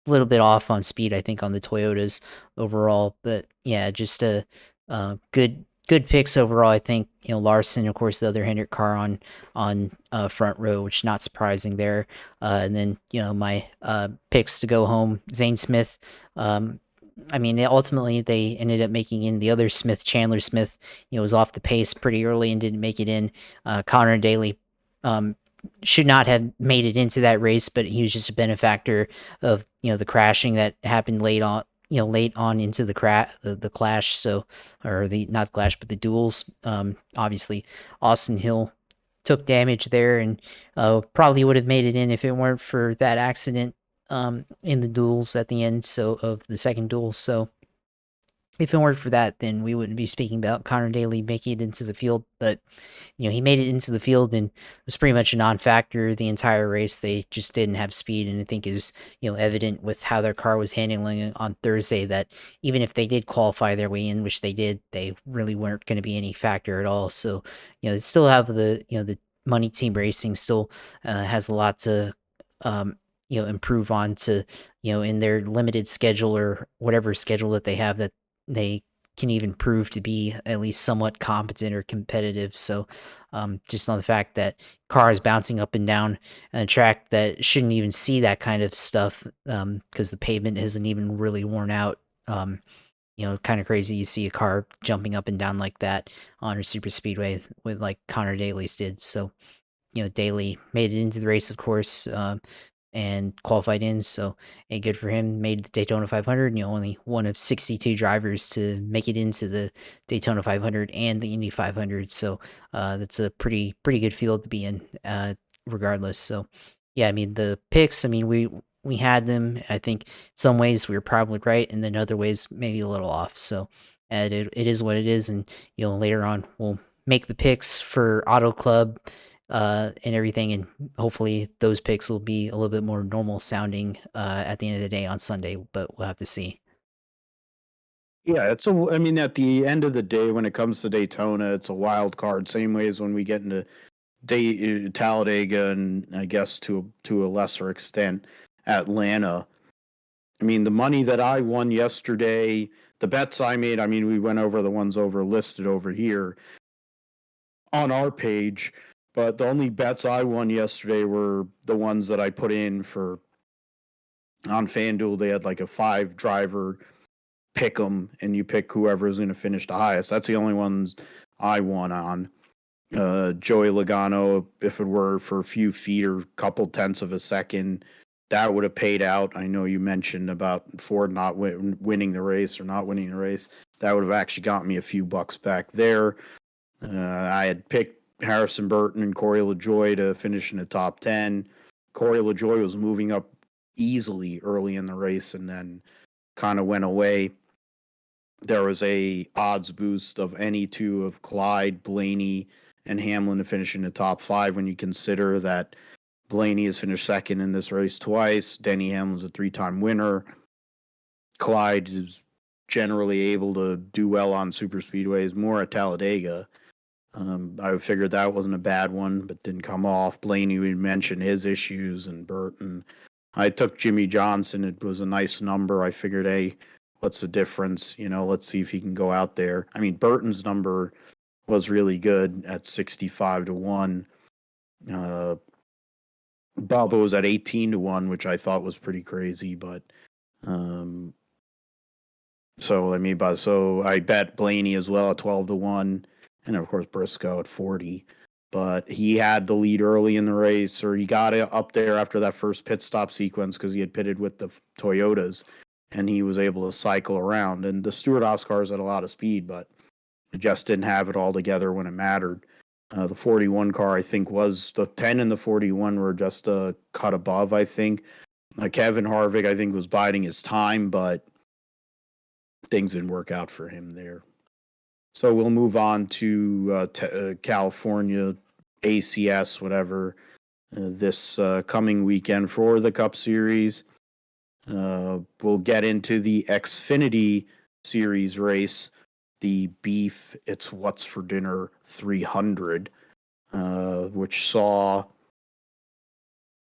[SPEAKER 2] little bit off on speed, I think, on the Toyotas overall. But yeah, just a good picks overall. I think Larson, of course, the other Hendrick car on front row, which not surprising there. And then my picks to go home, Zane Smith. I mean, ultimately they ended up making in the other Smith, Chandler Smith. Was off the pace pretty early and didn't make it in. Connor Daly. Should not have made it into that race, but he was just a benefactor of the crashing that happened late on into the clash. So, or the not the clash, but the duels. Obviously, Austin Hill took damage there, and probably would have made it in if it weren't for that accident in the duels at the end. So of the second duel. So if it weren't for that, then we wouldn't be speaking about Connor Daly making it into the field. But he made it into the field and was pretty much a non-factor the entire race. They just didn't have speed, and I think it was evident with how their car was handling it on Thursday that even if they did qualify their way in, which they did, they really weren't going to be any factor at all. So they still have the Money Team Racing still has a lot to improve on to in their limited schedule or whatever schedule that they have, that they can even prove to be at least somewhat competent or competitive. So just on the fact that cars bouncing up and down a track that shouldn't even see that kind of stuff, because the pavement isn't even really worn out. Kind of crazy you see a car jumping up and down like that on a super speedway with like Connor Daly's did. So Daly made it into the race, of course, and qualified in. So, good for him. Made the Daytona 500. Only one of 62 drivers to make it into the Daytona 500 and the Indy 500. So, that's a pretty good field to be in, regardless. So, yeah, I mean the picks. I mean we had them. I think some ways we were probably right, and then other ways maybe a little off. So, it is what it is. And later on we'll make the picks for Auto Club and everything, and hopefully those picks will be a little bit more normal sounding at the end of the day on Sunday, but we'll have to see.
[SPEAKER 1] Yeah, I mean, at the end of the day, when it comes to Daytona, it's a wild card. Same way as when we get into Talladega, and I guess to a lesser extent Atlanta. I mean, the money that I won yesterday, the bets I made. I mean, we went over the ones over listed over here on our page, but the only bets I won yesterday were the ones that I put in for on FanDuel. They had like a 5 driver pick them, and you pick whoever's going to finish the highest. That's the only ones I won on. Joey Logano, if it were for a few feet or a couple tenths of a second, that would have paid out. I know you mentioned about Ford not winning the race or not winning the race. That would have actually got me a few bucks back there. I had picked Harrison Burton and Corey LaJoy to finish in the top 10. Corey LaJoy was moving up easily early in the race and then kind of went away. There was a odds boost of any two of Clyde, Blaney, and Hamlin to finish in the top 5 when you consider that Blaney has finished second in this race twice. Denny Hamlin's a 3-time winner. Clyde is generally able to do well on super speedways, more at Talladega. I figured that wasn't a bad one, but didn't come off. Blaney, we mentioned his issues, and Burton. I took Jimmy Johnson. It was a nice number. I figured, hey, what's the difference? Let's see if he can go out there. I mean, Burton's number was really good at 65-1. Bubba was at 18-1, which I thought was pretty crazy, but so I bet Blaney as well at 12-1, and of course Briscoe at 40. But he had the lead early in the race, or he got it up there after that first pit stop sequence because he had pitted with the Toyotas, and he was able to cycle around. And the Stewart-Haas cars had a lot of speed, but it just didn't have it all together when it mattered. The 41 car, I think, was the 10 and the 41 were just a cut above, I think. Kevin Harvick, I think, was biding his time, but things didn't work out for him there. So we'll move on to California, ACS, whatever, this coming weekend for the Cup Series. We'll get into the Xfinity Series race, the Beef It's What's for Dinner 300, which saw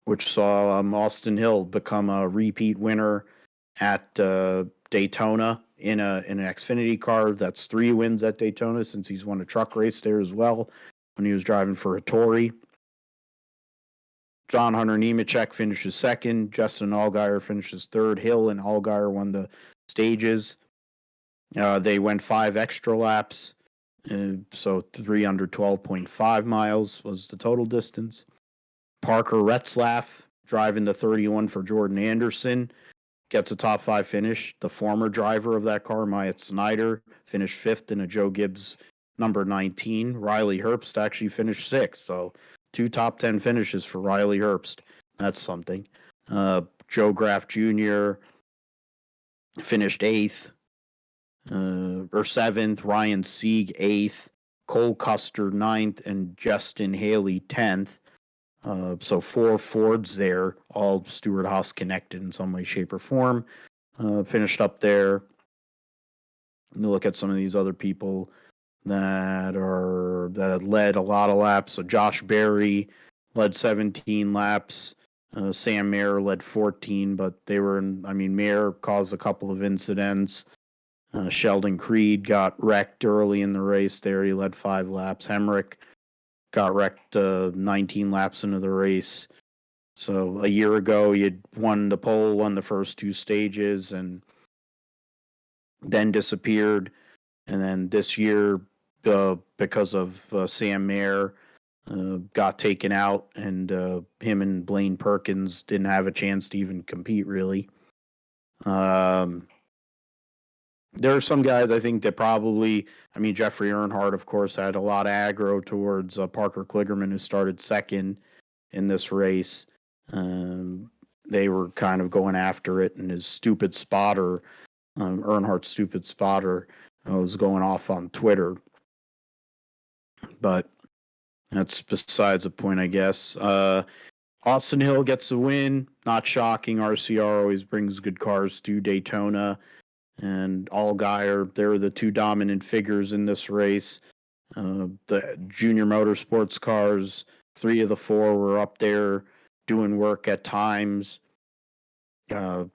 [SPEAKER 1] Austin Hill become a repeat winner at Daytona in an Xfinity car. That's 3 wins at Daytona since he's won a truck race there as well when he was driving for Hattori. John Hunter Nemechek finishes second. Justin Allgaier finishes third. Hill and Allgaier won the stages. They went 5 extra laps, so 3 under 12.5 miles was the total distance. Parker Retzlaff driving the 31 for Jordan Anderson gets a top 5 finish. The former driver of that car, Myatt Snyder, finished 5th in a Joe Gibbs number 19. Riley Herbst actually finished 6th, so 2 top 10 finishes for Riley Herbst. That's something. Joe Graff Jr. finished 8th. Or 7th, Ryan Sieg 8th, Cole Custer 9th, and Justin Haley 10th. So 4 Fords there, all Stewart-Haas connected in some way, shape, or form. Finished up there. Let me look at some of these other people that led a lot of laps. So Josh Berry led 17 laps. Sam Mayer led 14, but Mayer caused a couple of incidents. Sheldon Creed got wrecked early in the race there. He led 5 laps. Hemrick got wrecked 19 laps into the race. So a year ago, he had won the pole, won the first 2 stages, and then disappeared. And then this year, because of Sam Mayer, got taken out, and him and Blaine Perkins didn't have a chance to even compete, really. There are some guys I think that probably, Jeffrey Earnhardt, of course, had a lot of aggro towards Parker Kligerman, who started second in this race. They were kind of going after it, and his stupid spotter, Earnhardt's stupid spotter, was going off on Twitter. But that's besides the point, I guess. Austin Hill gets the win. Not shocking. RCR always brings good cars to Daytona. And Allgaier, they're the 2 dominant figures in this race. The junior motorsports cars, 3 of the 4 were up there doing work at times. The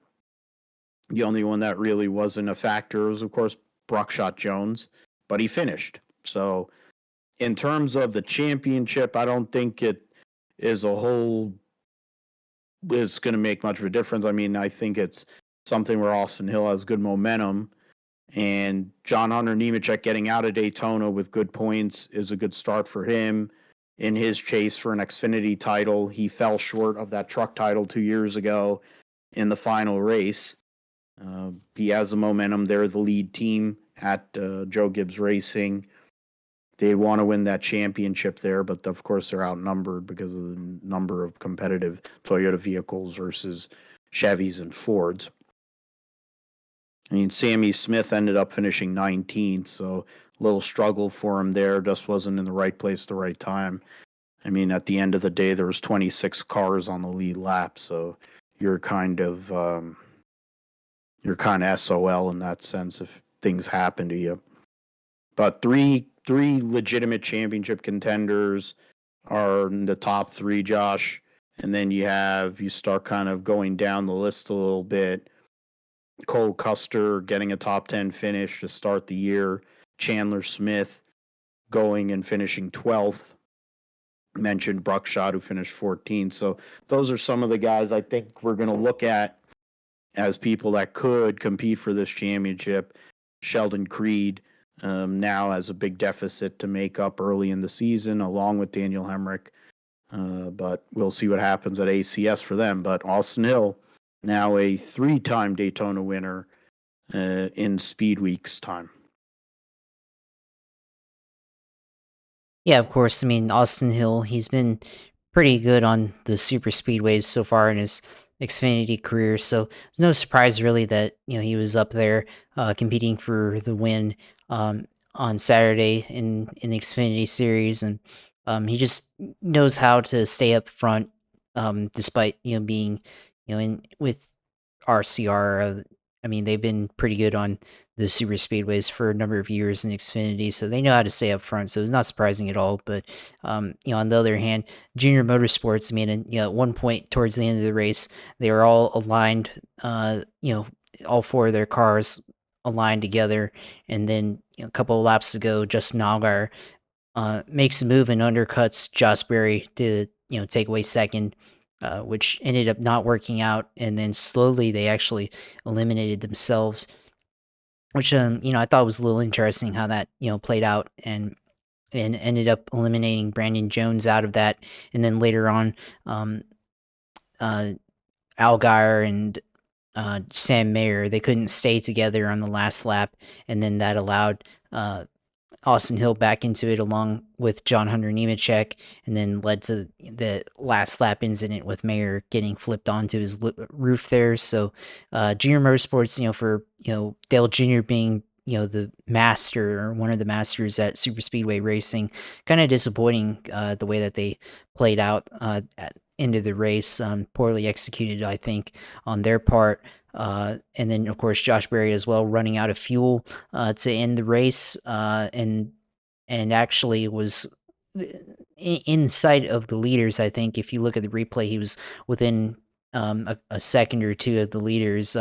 [SPEAKER 1] only one that really wasn't a factor was, of course, Brockshot Jones, but he finished. So in terms of the championship, I don't think it is it's going to make much of a difference. I think it's something where Austin Hill has good momentum, and John Hunter Nemechek getting out of Daytona with good points is a good start for him in his chase for an Xfinity title. He fell short of that truck title 2 years ago in the final race. He has the momentum. They're the lead team at Joe Gibbs Racing. They want to win that championship there, but of course they're outnumbered because of the number of competitive Toyota vehicles versus Chevys and Fords. Sammy Smith ended up finishing 19th, so little struggle for him there. Just wasn't in the right place, the right time. I mean, at the end of the day, there was 26 cars on the lead lap, so you're kind of SOL in that sense if things happen to you. But three legitimate championship contenders are in the top three, Josh. And then you start kind of going down the list a little bit. Cole Custer getting a top 10 finish to start the year. Chandler Smith going and finishing 12th. Mentioned Bruckshot, who finished 14th. So those are some of the guys I think we're going to look at as people that could compete for this championship. Sheldon Creed now has a big deficit to make up early in the season, along with Daniel Hemrick. But we'll see what happens at ACS for them. But Austin Hill, now a 3-time Daytona winner in Speed Week's time.
[SPEAKER 2] Yeah, of course. I mean, Austin Hill, he's been pretty good on the super speedways so far in his Xfinity career, so it's no surprise really that he was up there competing for the win on Saturday in the Xfinity series, and he just knows how to stay up front despite being in with RCR. I mean, they've been pretty good on the super speedways for a number of years in Xfinity, so they know how to stay up front. So it's not surprising at all. But on the other hand, Junior Motorsports, I mean, at one point towards the end of the race, they were all aligned. All four of their cars aligned together, and then a couple of laps ago, Justin Allgaier makes a move and undercuts Josh Berry to take away second. Which ended up not working out, and then slowly they actually eliminated themselves, which I thought was a little interesting how that played out, and ended up eliminating Brandon Jones out of that, and then later on, Allgaier and Sam Mayer, they couldn't stay together on the last lap, and then that allowed Austin Hill back into it along with John Hunter Nemechek, and then led to the last lap incident with Mayer getting flipped onto his roof there. So Junior Motorsports, for Dale Jr. being the master or one of the masters at super speedway racing, kind of disappointing the way that they played out at end of the race. Poorly executed, I think, on their part. And then, of course, Josh Berry as well, running out of fuel to end the race, and actually was in sight of the leaders. I think if you look at the replay, he was within a second or two of the leaders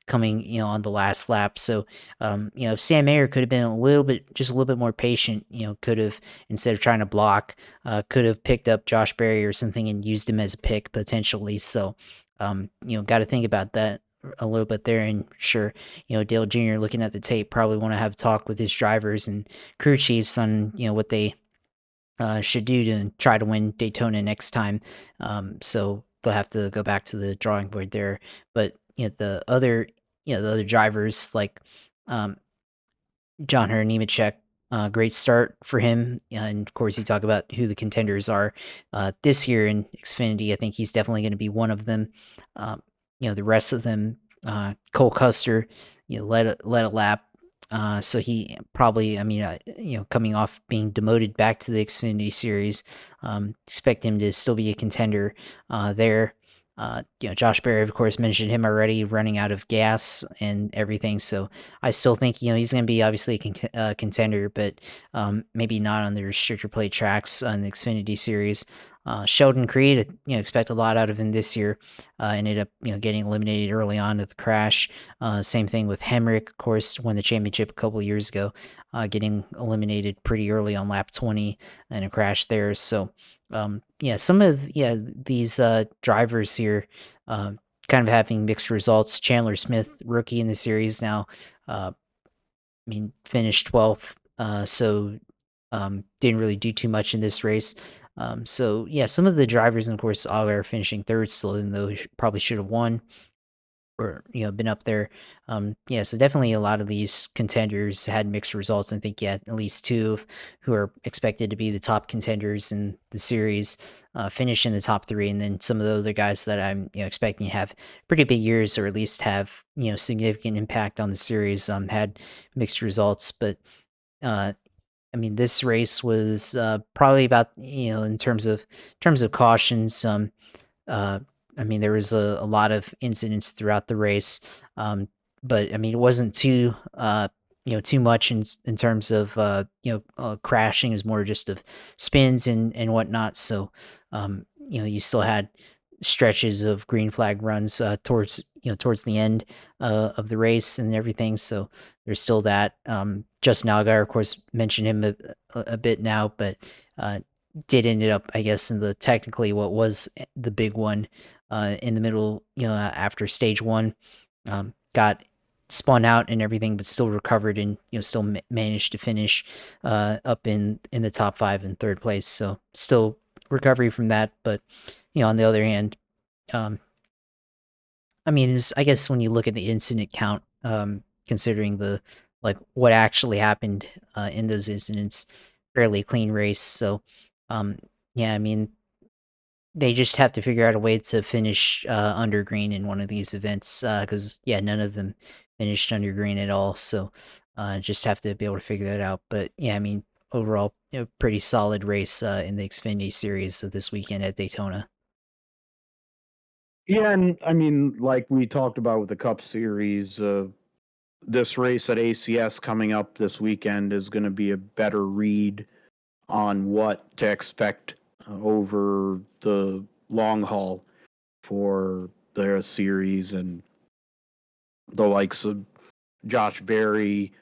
[SPEAKER 2] coming on the last lap. So if Sam Mayer could have been a little bit more patient, could have, instead of trying to block, could have picked up Josh Berry or something and used him as a pick potentially. So got to think about that a little bit there. And sure, Dale Jr. looking at the tape probably want to have a talk with his drivers and crew chiefs on what they should do to try to win Daytona next time. So they'll have to go back to the drawing board there. But the other drivers like John Hunter Nemechek, great start for him. And of course, you talk about who the contenders are this year in Xfinity. I think he's definitely going to be one of them. The rest of them, Cole Custer, led a lap. So he probably, coming off being demoted back to the Xfinity Series, expect him to still be a contender there. Josh Berry, of course, mentioned him already, running out of gas and everything. So I still think, he's going to be obviously a contender, but maybe not on the restrictor plate tracks on the Xfinity Series. Sheldon Creed, expect a lot out of him this year. Ended up, getting eliminated early on with the crash. Same thing with Hemrick, of course, won the championship a couple years ago, getting eliminated pretty early on lap 20 and a crash there. So, some of these drivers here kind of having mixed results. Chandler Smith, rookie in the series now, finished 12th, so didn't really do too much in this race. So some of the drivers, and of course, Allgaier finishing third still, even though he probably should have won or been up there. So definitely a lot of these contenders had mixed results. I think at least two who are expected to be the top contenders in the series finish in the top three, and then some of the other guys that I'm expecting to have pretty big years, or at least have significant impact on the series, had mixed results. But I mean, this race was probably about, in terms of cautions. Uh, I mean, there was a lot of incidents throughout the race, but I mean, it wasn't too too much in terms of crashing. It was more just of spins and whatnot. So you still had stretches of green flag runs towards the end of the race and everything. So there's still that. Justin Allgaier, of course, mentioned him a bit now, but did ended up, I guess, in the technically what was the big one in the middle, after stage one, got spun out and everything, but still recovered and still managed to finish up in the top 5 in third place. So still recovery from that, but on the other hand, um, I mean, I guess when you look at the incident count, considering what actually happened in those incidents, fairly clean race. So, um, yeah, I mean, they just have to figure out a way to finish under green in one of these events because yeah, none of them finished under green at all. So, just have to be able to figure that out. But yeah, I mean, overall, pretty solid race in the Xfinity series this weekend at Daytona.
[SPEAKER 1] Yeah, and I mean, like we talked about with the Cup Series, this race at ACS coming up this weekend is going to be a better read on what to expect over the long haul for their series, and the likes of Josh Berry,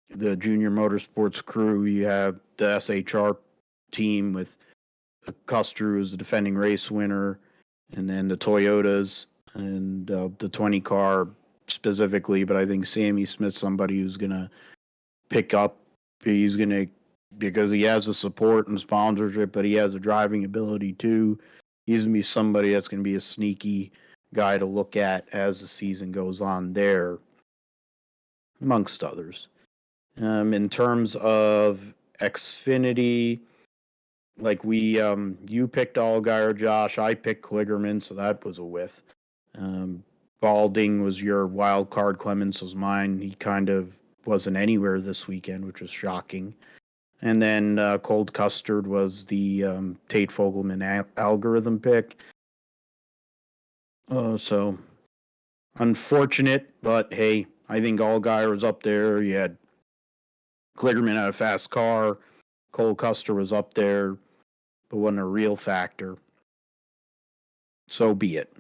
[SPEAKER 1] the Junior Motorsports crew. You have the SHR team with Custer, who's the defending race winner, and then the Toyotas and the 20 car specifically. But I think Sammy Smith's somebody who's going to pick up. He's going to, because he has the support and sponsorship, but he has the driving ability too. He's going to be somebody that's going to be a sneaky guy to look at as the season goes on there, amongst others. In terms of Xfinity, like you picked Allgaier, Josh. I picked Kligerman, so that was a whiff. Um, Balding was your wild card. Clemens was mine. He kind of wasn't anywhere this weekend, which was shocking. And then Cold Custard was the Tate Fogelman algorithm pick. So unfortunate, but hey, I think Allgaier was up there. You had Kligerman had a fast car. Cole Custer was up there, but wasn't a real factor. So be it.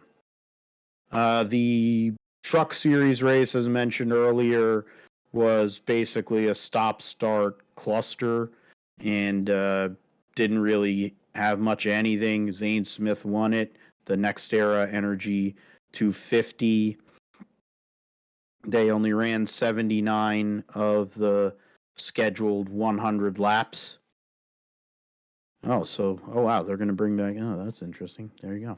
[SPEAKER 1] The Truck Series race, as mentioned earlier, was basically a stop-start cluster and didn't really have much of anything. Zane Smith won it. The Next Era Energy 250. They only ran 79 of the scheduled 100 laps. Oh wow, they're going to bring back. Oh, that's interesting. There you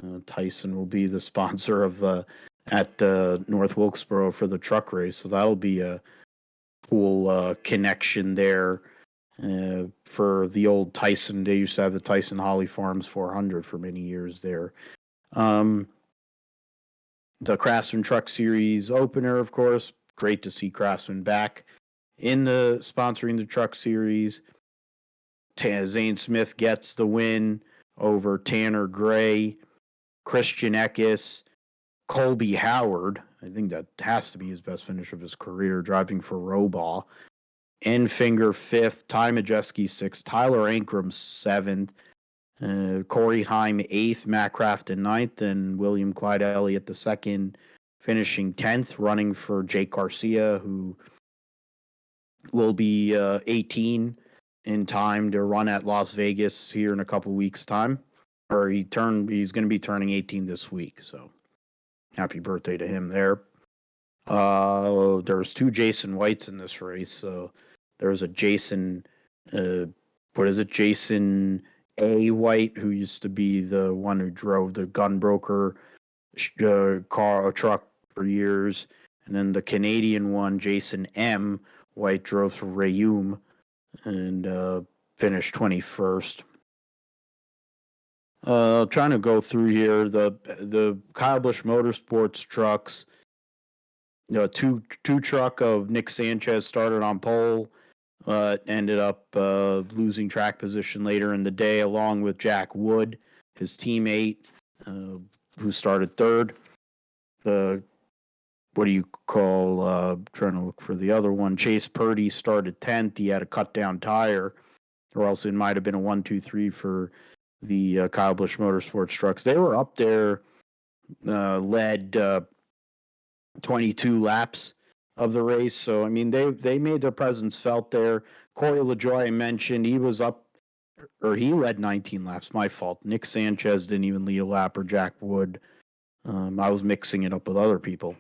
[SPEAKER 1] go. Tyson will be the sponsor of at North Wilkesboro for the truck race, so that'll be a cool connection there for the old Tyson. They used to have the Tyson Holly Farms 400 for many years there. The Craftsman Truck Series opener, of course, great to see Craftsman back in the sponsoring the Truck Series. Zane Smith gets the win over Tanner Gray, Christian Eckes, Colby Howard. I think that has to be his best finish of his career, driving for Robaugh. Enfinger 5th, Ty Majeski 6th, Tyler Ankrum 7th, Corey Heim 8th, Matt Crafton 9th, and William Clyde Elliott the 2nd, finishing 10th, running for Jake Garcia, who will be 18 in time to run at Las Vegas here in a couple weeks' time. Or he's going to be turning 18 this week, so happy birthday to him there. There's 2 Jason Whites in this race. So there was a Jason, Jason A. White, who used to be the one who drove the gun broker truck for years. And then the Canadian one, Jason M. White, drove for Rayum and finished 21st. Trying to go through here, the Kyle Busch Motorsports trucks. Two truck of Nick Sanchez started on pole. ended up losing track position later in the day, along with Jack Wood, his teammate, who started third. The what do you call? Trying to look for the other one. Chase Purdy started 10th. He had a cut down tire, or else it might have been a 1-2-3 for the Kyle Busch Motorsports trucks. They were up there, led 22 laps of the race. So I mean, they made their presence felt there. Corey LaJoie, I mentioned, he was up, or he led 19 laps. My fault. Nick Sanchez didn't even lead a lap, or Jack Wood. I was mixing it up with other people.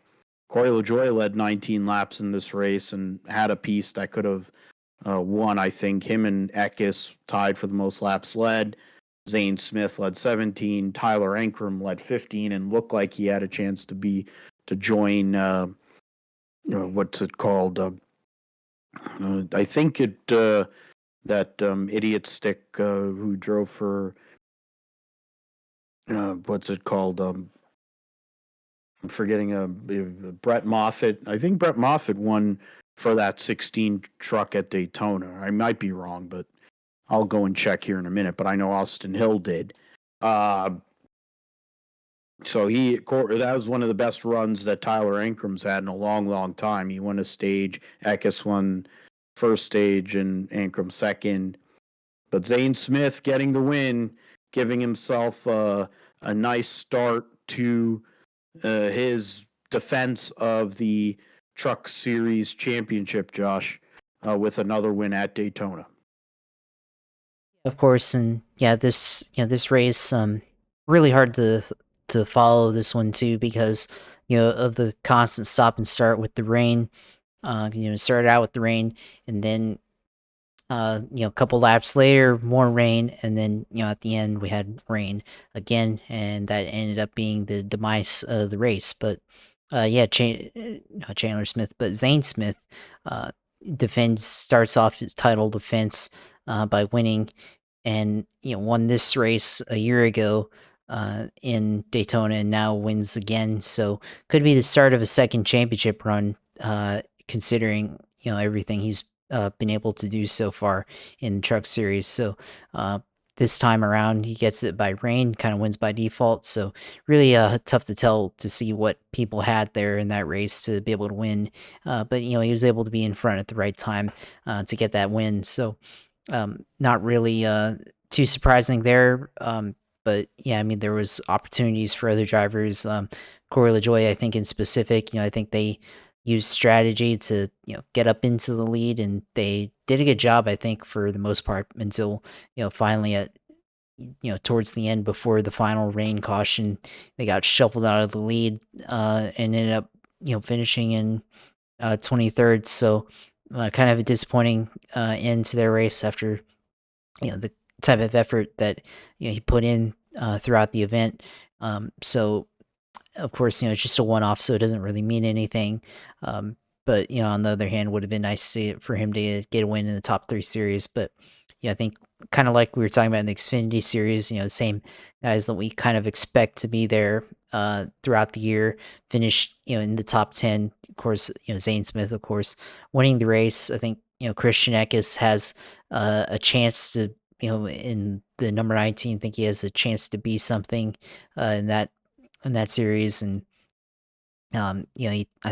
[SPEAKER 1] Corey LaJoie led 19 laps in this race and had a piece that could have won. I think him and Eckes tied for the most laps led. Zane Smith led 17. Tyler Ankrum led 15 and looked like he had a chance to join. What's it called? I think it that idiot stick who drove for what's it called? I'm forgetting Brett Moffitt. I think Brett Moffitt won for that 16 truck at Daytona. I might be wrong, but I'll go and check here in a minute. But I know Austin Hill did. So that was one of the best runs that Tyler Ankrum's had in a long, long time. He won a stage. Eckes won first stage and Ankrum second. But Zane Smith getting the win, giving himself a nice start to his defense of the Truck Series championship, Josh, with another win at Daytona.
[SPEAKER 2] Of course, and yeah, this race, really hard to follow this one too, because of the constant stop and start with the rain. Started out with the rain, and then a couple laps later, more rain, and then at the end we had rain again, and that ended up being the demise of the race. But not Chandler Smith, but Zane Smith starts off his title defense by winning, and won this race a year ago in Daytona, and now wins again. So could be the start of a second championship run, considering everything he's been able to do so far in the Truck Series. So this time around, he gets it by rain, kind of wins by default. So really tough to tell to see what people had there in that race to be able to win. But he was able to be in front at the right time to get that win. So not really too surprising there. But yeah, I mean, there was opportunities for other drivers. Corey LaJoie, I think in specific, I think they used strategy to get up into the lead, and they did a good job, I think, for the most part, until finally at towards the end, before the final rain caution, they got shuffled out of the lead and ended up finishing in 23rd. So kind of a disappointing end to their race after the type of effort that he put in throughout the event. So of course, it's just a one-off, so it doesn't really mean anything. But on the other hand, would have been nice for him to get a win in the top 3 series. But I think kind of like we were talking about in the Xfinity series, the same guys that we kind of expect to be there throughout the year, finish in the top 10. Of course, Zane Smith, of course, winning the race. I think Christian Eckes has a chance to in the number 19. I think he has a chance to be something in that series, and I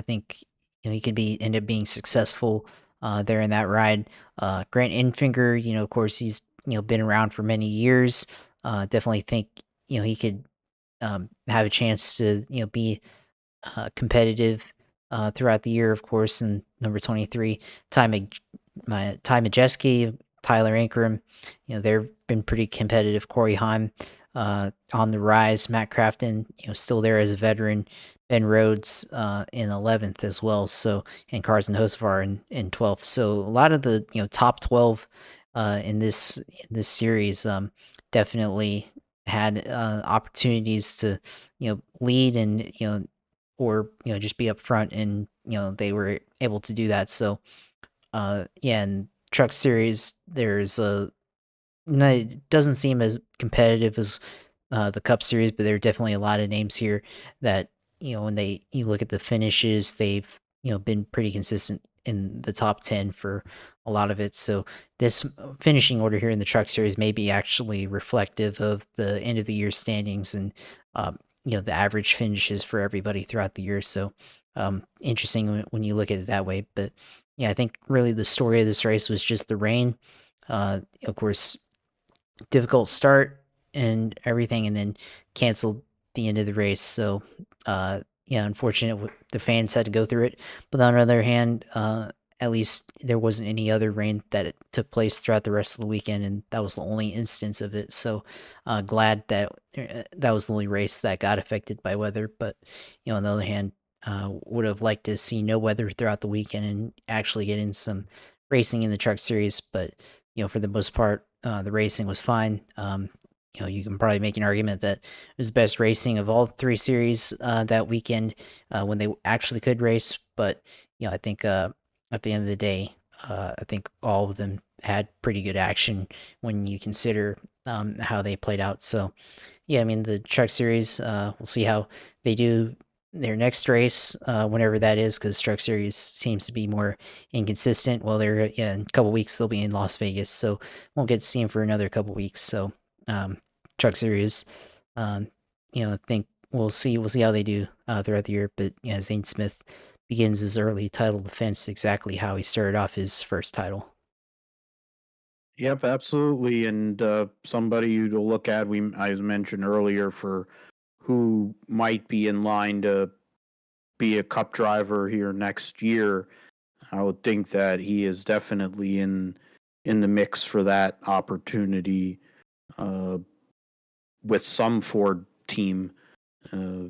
[SPEAKER 2] think he could end up being successful there in that ride. Grant Enfinger, of course, he's been around for many years. Definitely think he could have a chance to be competitive throughout the year, of course. And number 23, Ty Majeski, Tyler Ankrum, they've been pretty competitive. Corey Heim on the rise. Matt Crafton, still there as a veteran. Ben Rhodes in 11th as well. So, and Carson Hocevar in 12th. So a lot of the top 12 in this series definitely had opportunities to lead and or just be up front, and they were able to do that. So and Truck Series, there's no, it doesn't seem as competitive as the Cup Series, but there are definitely a lot of names here that when you look at the finishes, they've been pretty consistent in the top 10 for a lot of it. So this finishing order here in the Truck Series may be actually reflective of the end of the year standings and the average finishes for everybody throughout the year. So interesting when you look at it that way. But yeah, I think really the story of this race was just the rain. Of course, difficult start and everything, and then canceled the end of the race. So, yeah, unfortunate the fans had to go through it. But on the other hand, at least there wasn't any other rain that it took place throughout the rest of the weekend, and that was the only instance of it. So, glad that that was the only race that got affected by weather. But on the other hand, would have liked to see no weather throughout the weekend and actually get in some racing in the Truck Series. But for the most part, the racing was fine. You can probably make an argument that it was the best racing of all three series that weekend when they actually could race. But I think at the end of the day, I think all of them had pretty good action when you consider how they played out. So yeah, I mean the Truck Series, we'll see how they do their next race, whenever that is, because Truck Series seems to be more inconsistent. Well, they're in a couple weeks they'll be in Las Vegas, so won't get to see them for another couple weeks. So Truck Series, I think we'll see how they do throughout the year. But yeah, Zane Smith begins his early title defense exactly how he started off his first title.
[SPEAKER 1] Yep, absolutely. And somebody to look at, I mentioned earlier, for who might be in line to be a cup driver here next year. I would think that he is definitely in the mix for that opportunity uh, with some Ford team, uh,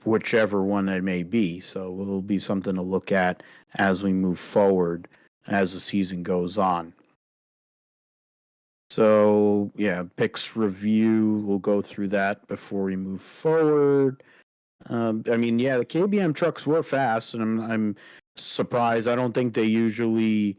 [SPEAKER 1] whichever one it may be. So it'll be something to look at as we move forward as the season goes on. So yeah, picks review. We'll go through that before we move forward. I mean, yeah, the KBM trucks were fast, and I'm surprised. I don't think they usually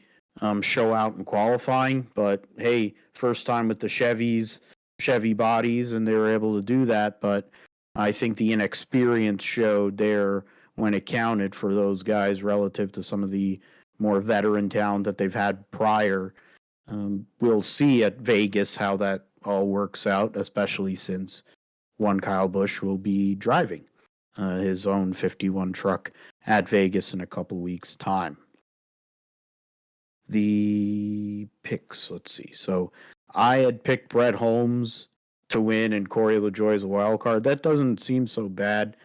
[SPEAKER 1] show out in qualifying, but hey, first time with the Chevy bodies, and they were able to do that. But I think the inexperience showed there when it counted for those guys relative to some of the more veteran talent that they've had prior. We'll see at Vegas how that all works out, especially since one Kyle Busch will be driving his own 51 truck at Vegas in a couple weeks' time. The picks, let's see. So I had picked Brett Holmes to win and Corey LaJoie as a wild card. That doesn't seem so bad.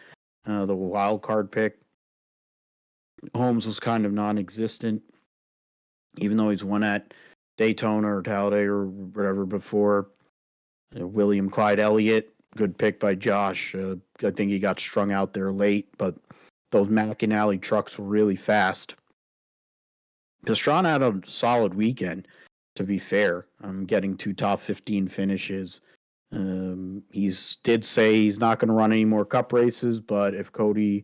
[SPEAKER 1] The wild card pick. Holmes was kind of non existent, even though he's won at Daytona or Talladega or whatever before. William Clyde Elliott, good pick by Josh. I think he got strung out there late, but those McAnally trucks were really fast. Pastrana had a solid weekend, to be fair. Getting 2 top 15 finishes. He did say he's not going to run any more cup races, but if Cody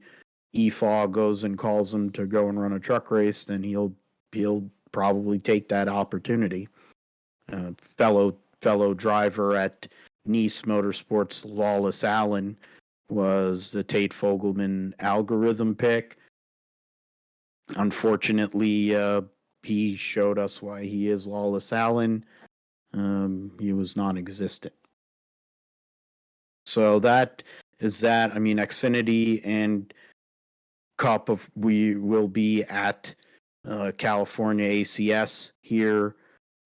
[SPEAKER 1] Efaw goes and calls him to go and run a truck race, then he'll probably take that opportunity. Fellow driver at Nice Motorsports, Lawless Allen, was the Tate Fogelman algorithm pick. Unfortunately, he showed us why he is Lawless Allen. He was non-existent. So that is that. I mean, Xfinity and Cup we will be at California ACS here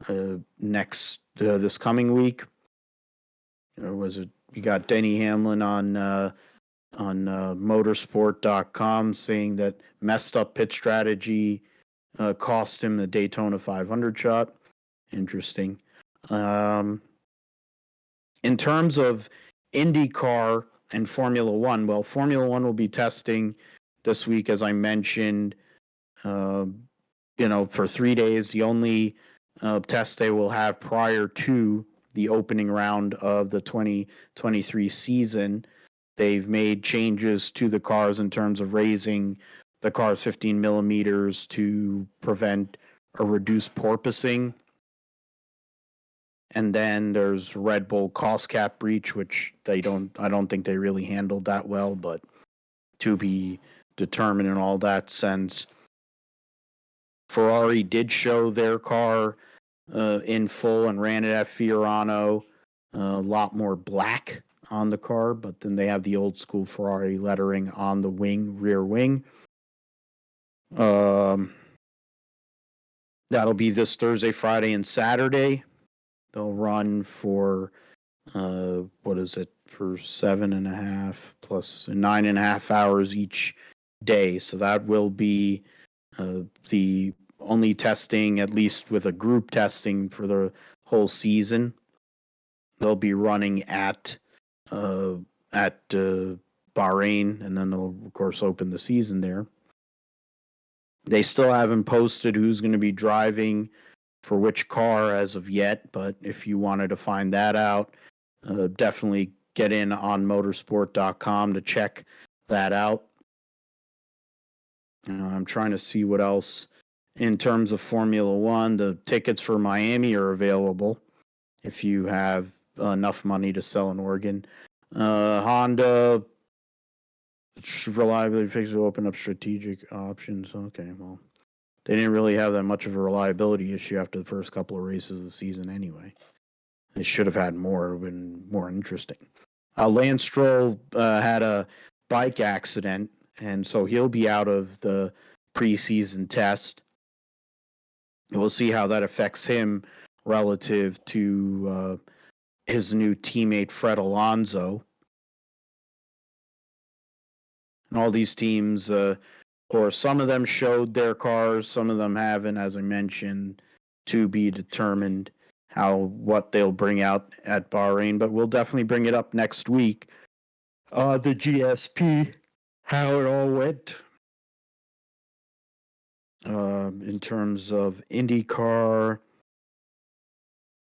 [SPEAKER 1] this coming week. Was it? We got Denny Hamlin on motorsport.com saying that messed up pit strategy cost him the Daytona 500 shot. Interesting. In terms of IndyCar and Formula One, well, Formula One will be testing this week, as I mentioned. For 3 days, the only test they will have prior to the opening round of the 2023 season. They've made changes to the cars in terms of raising the cars 15 millimeters to prevent or reduce porpoising. And then there's Red Bull cost cap breach, which I don't think they really handled that well, but to be determined in all that sense. Ferrari did show their car in full and ran it at Fiorano. A lot more black on the car, but then they have the old school Ferrari lettering on the rear wing. That'll be this Thursday, Friday, and Saturday. They'll run for what is it, for 7.5 plus 9.5 hours each day. So that will be the only testing, at least with a group testing for the whole season. They'll be running at Bahrain, and then they'll of course open the season there. They still haven't posted who's going to be driving for which car as of yet, but if you wanted to find that out, definitely get in on motorsport.com to check that out. I'm trying to see what else in terms of Formula One. The tickets for Miami are available if you have enough money to sell in Oregon. Honda reliability fix will open up strategic options. Okay, well, they didn't really have that much of a reliability issue after the first couple of races of the season anyway. They should have had more. It would have been more interesting. Lance Stroll had a bike accident, and so he'll be out of the preseason test. We'll see how that affects him relative to his new teammate, Fred Alonso. And all these teams, or some of them showed their cars, some of them haven't, as I mentioned, to be determined what they'll bring out at Bahrain. But we'll definitely bring it up next week. The GSP, how it all went. In terms of IndyCar,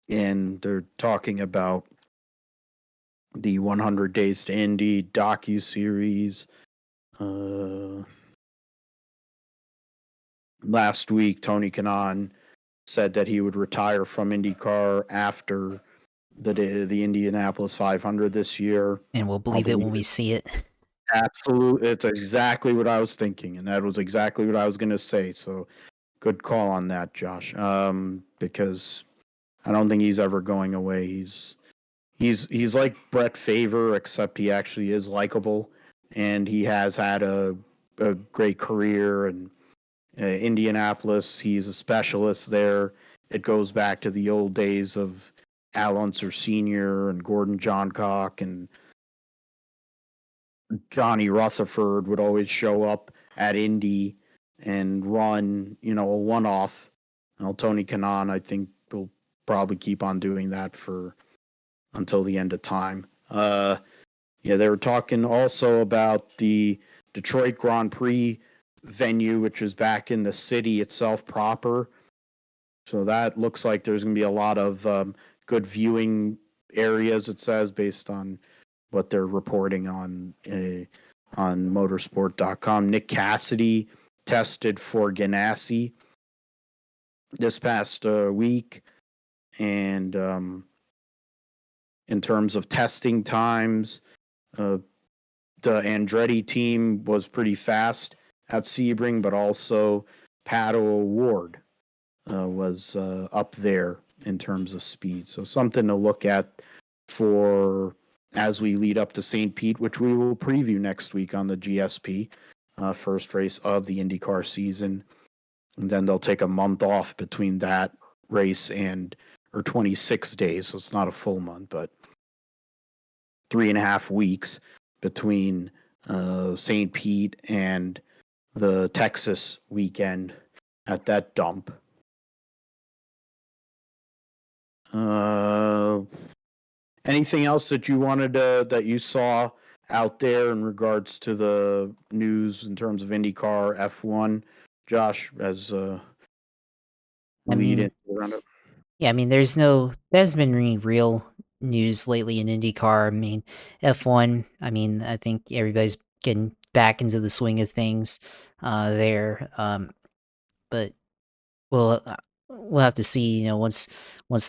[SPEAKER 1] and they're talking about the 100 Days to Indy docu-series. Last week, Tony Kanaan said that he would retire from IndyCar after the Indianapolis 500 this year.
[SPEAKER 2] And we'll believe it when we see it.
[SPEAKER 1] Absolutely. It's exactly what I was thinking, and that was exactly what I was going to say. So good call on that, Josh. Because I don't think he's ever going away. He's like Brett Favre, except he actually is likable, and he has had a great career. And Indianapolis, he's a specialist there. It goes back to the old days of Al Unser Sr. and Gordon Johncock, and Johnny Rutherford would always show up at Indy and run, a one-off. Tony Kanaan, I think, will probably keep on doing that until the end of time. They were talking also about the Detroit Grand Prix venue, which is back in the city itself proper. So that looks like there's going to be a lot of good viewing areas, it says, based on what they're reporting on motorsport.com. Nick Cassidy tested for Ganassi this past week. And in terms of testing times, the Andretti team was pretty fast at Sebring, but also Pato O'Ward was up there in terms of speed. So something to look at for as we lead up to St. Pete, which we will preview next week on the GSP, first race of the IndyCar season. And then they'll take a month off between that race or 26 days. So it's not a full month, but 3.5 weeks between St. Pete and the Texas weekend at that dump. Anything else that you wanted that you saw out there in regards to the news in terms of IndyCar F1, Josh, as lead into the roundup?
[SPEAKER 2] Yeah, I mean, there hasn't been any real news lately in IndyCar. I mean, F1, I think everybody's getting back into the swing of things there. But we'll have to see, once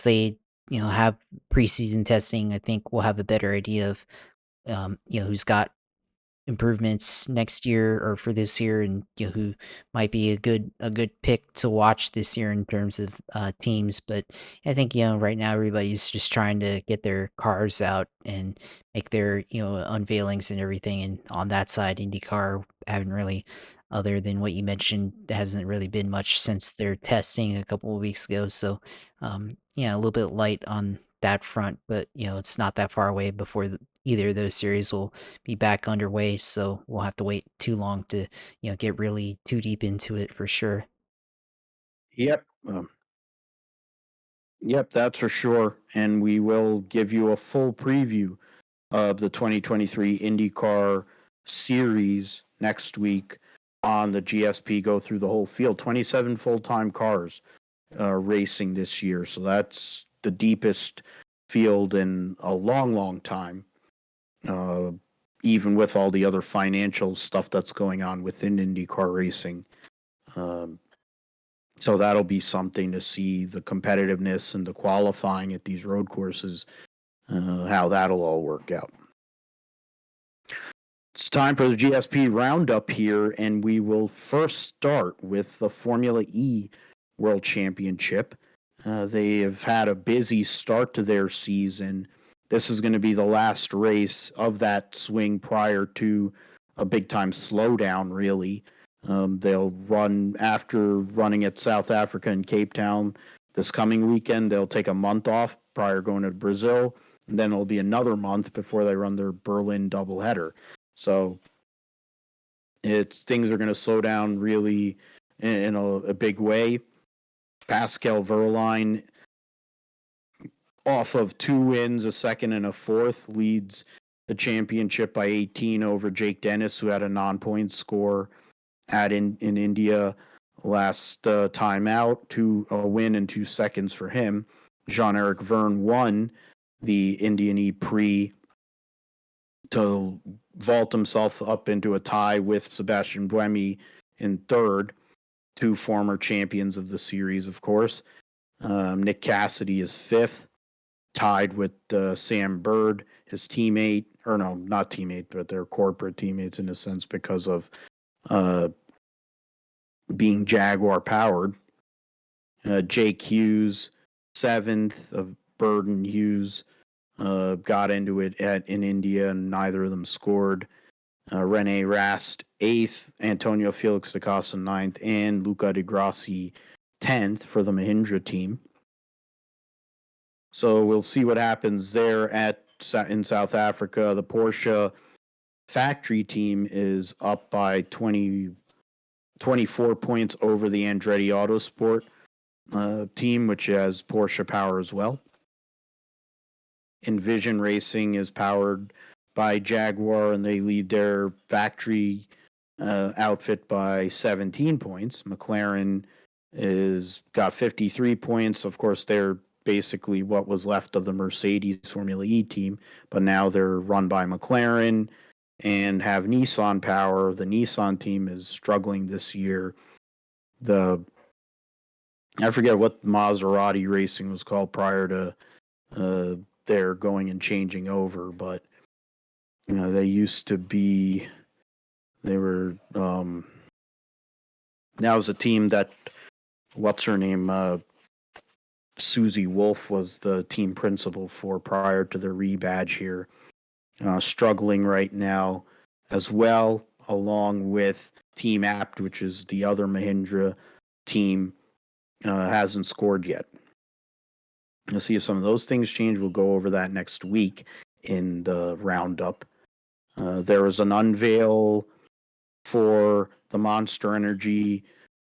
[SPEAKER 2] they, have preseason testing. I think we'll have a better idea of, who's got improvements next year or for this year, and who might be a good pick to watch this year in terms of teams. But I think right now everybody's just trying to get their cars out and make their unveilings and everything. And on that side, IndyCar haven't really, other than what you mentioned, hasn't really been much since their testing a couple of weeks ago. So a little bit light on that front, but it's not that far away before either of those series will be back underway, so we'll have to wait too long to, get really too deep into it for sure.
[SPEAKER 1] Yep. Yep, that's for sure. And we will give you a full preview of the 2023 IndyCar series next week on the GSP. Go through the whole field. 27 full-time cars racing this year. So that's the deepest field in a long, long time. Even with all the other financial stuff that's going on within IndyCar racing. So that'll be something to see, the competitiveness and the qualifying at these road courses, how that'll all work out. It's time for the GSP Roundup here, and we will first start with the Formula E World Championship. They have had a busy start to their season. This is going to be the last race of that swing prior to a big-time slowdown, really. They'll run after running at South Africa and Cape Town this coming weekend. They'll take a month off prior going to Brazil, and then it'll be another month before they run their Berlin doubleheader. So things are going to slow down really in a big way. Pascal Wehrlein, off of 2 wins, a second and a fourth, leads the championship by 18 over Jake Dennis, who had a non-point score in India last time out. A win and 2 seconds for him. Jean-Eric Vergne won the Indian E-Prix to vault himself up into a tie with Sebastian Buemi in third, 2 former champions of the series, of course. Nick Cassidy is fifth, tied with Sam Bird, his teammate, or no, not teammate, but they're corporate teammates in a sense because of being Jaguar powered. Jake Hughes, seventh, of Bird and Hughes got into it in India, and neither of them scored. Rene Rast, 8th, Antonio Felix da Costa, 9th, and Luca Di Grassi, 10th for the Mahindra team. So we'll see what happens there in South Africa. The Porsche factory team is up by 24 points over the Andretti Autosport team, which has Porsche power as well. Envision Racing is powered by Jaguar, and they lead their factory outfit by 17 points. McLaren is got 53 points. Of course, they're basically what was left of the Mercedes Formula E team, but now they're run by McLaren and have Nissan power. The Nissan team is struggling this year. I forget what Maserati racing was called prior to their going and changing over, but they used to be. They were. Now was a team that, what's her name? Susie Wolf was the team principal for prior to the rebadge here. Struggling right now as well, along with Team Apt, which is the other Mahindra team, hasn't scored yet. We'll see if some of those things change. We'll go over that next week in the roundup. There was an unveil for the Monster Energy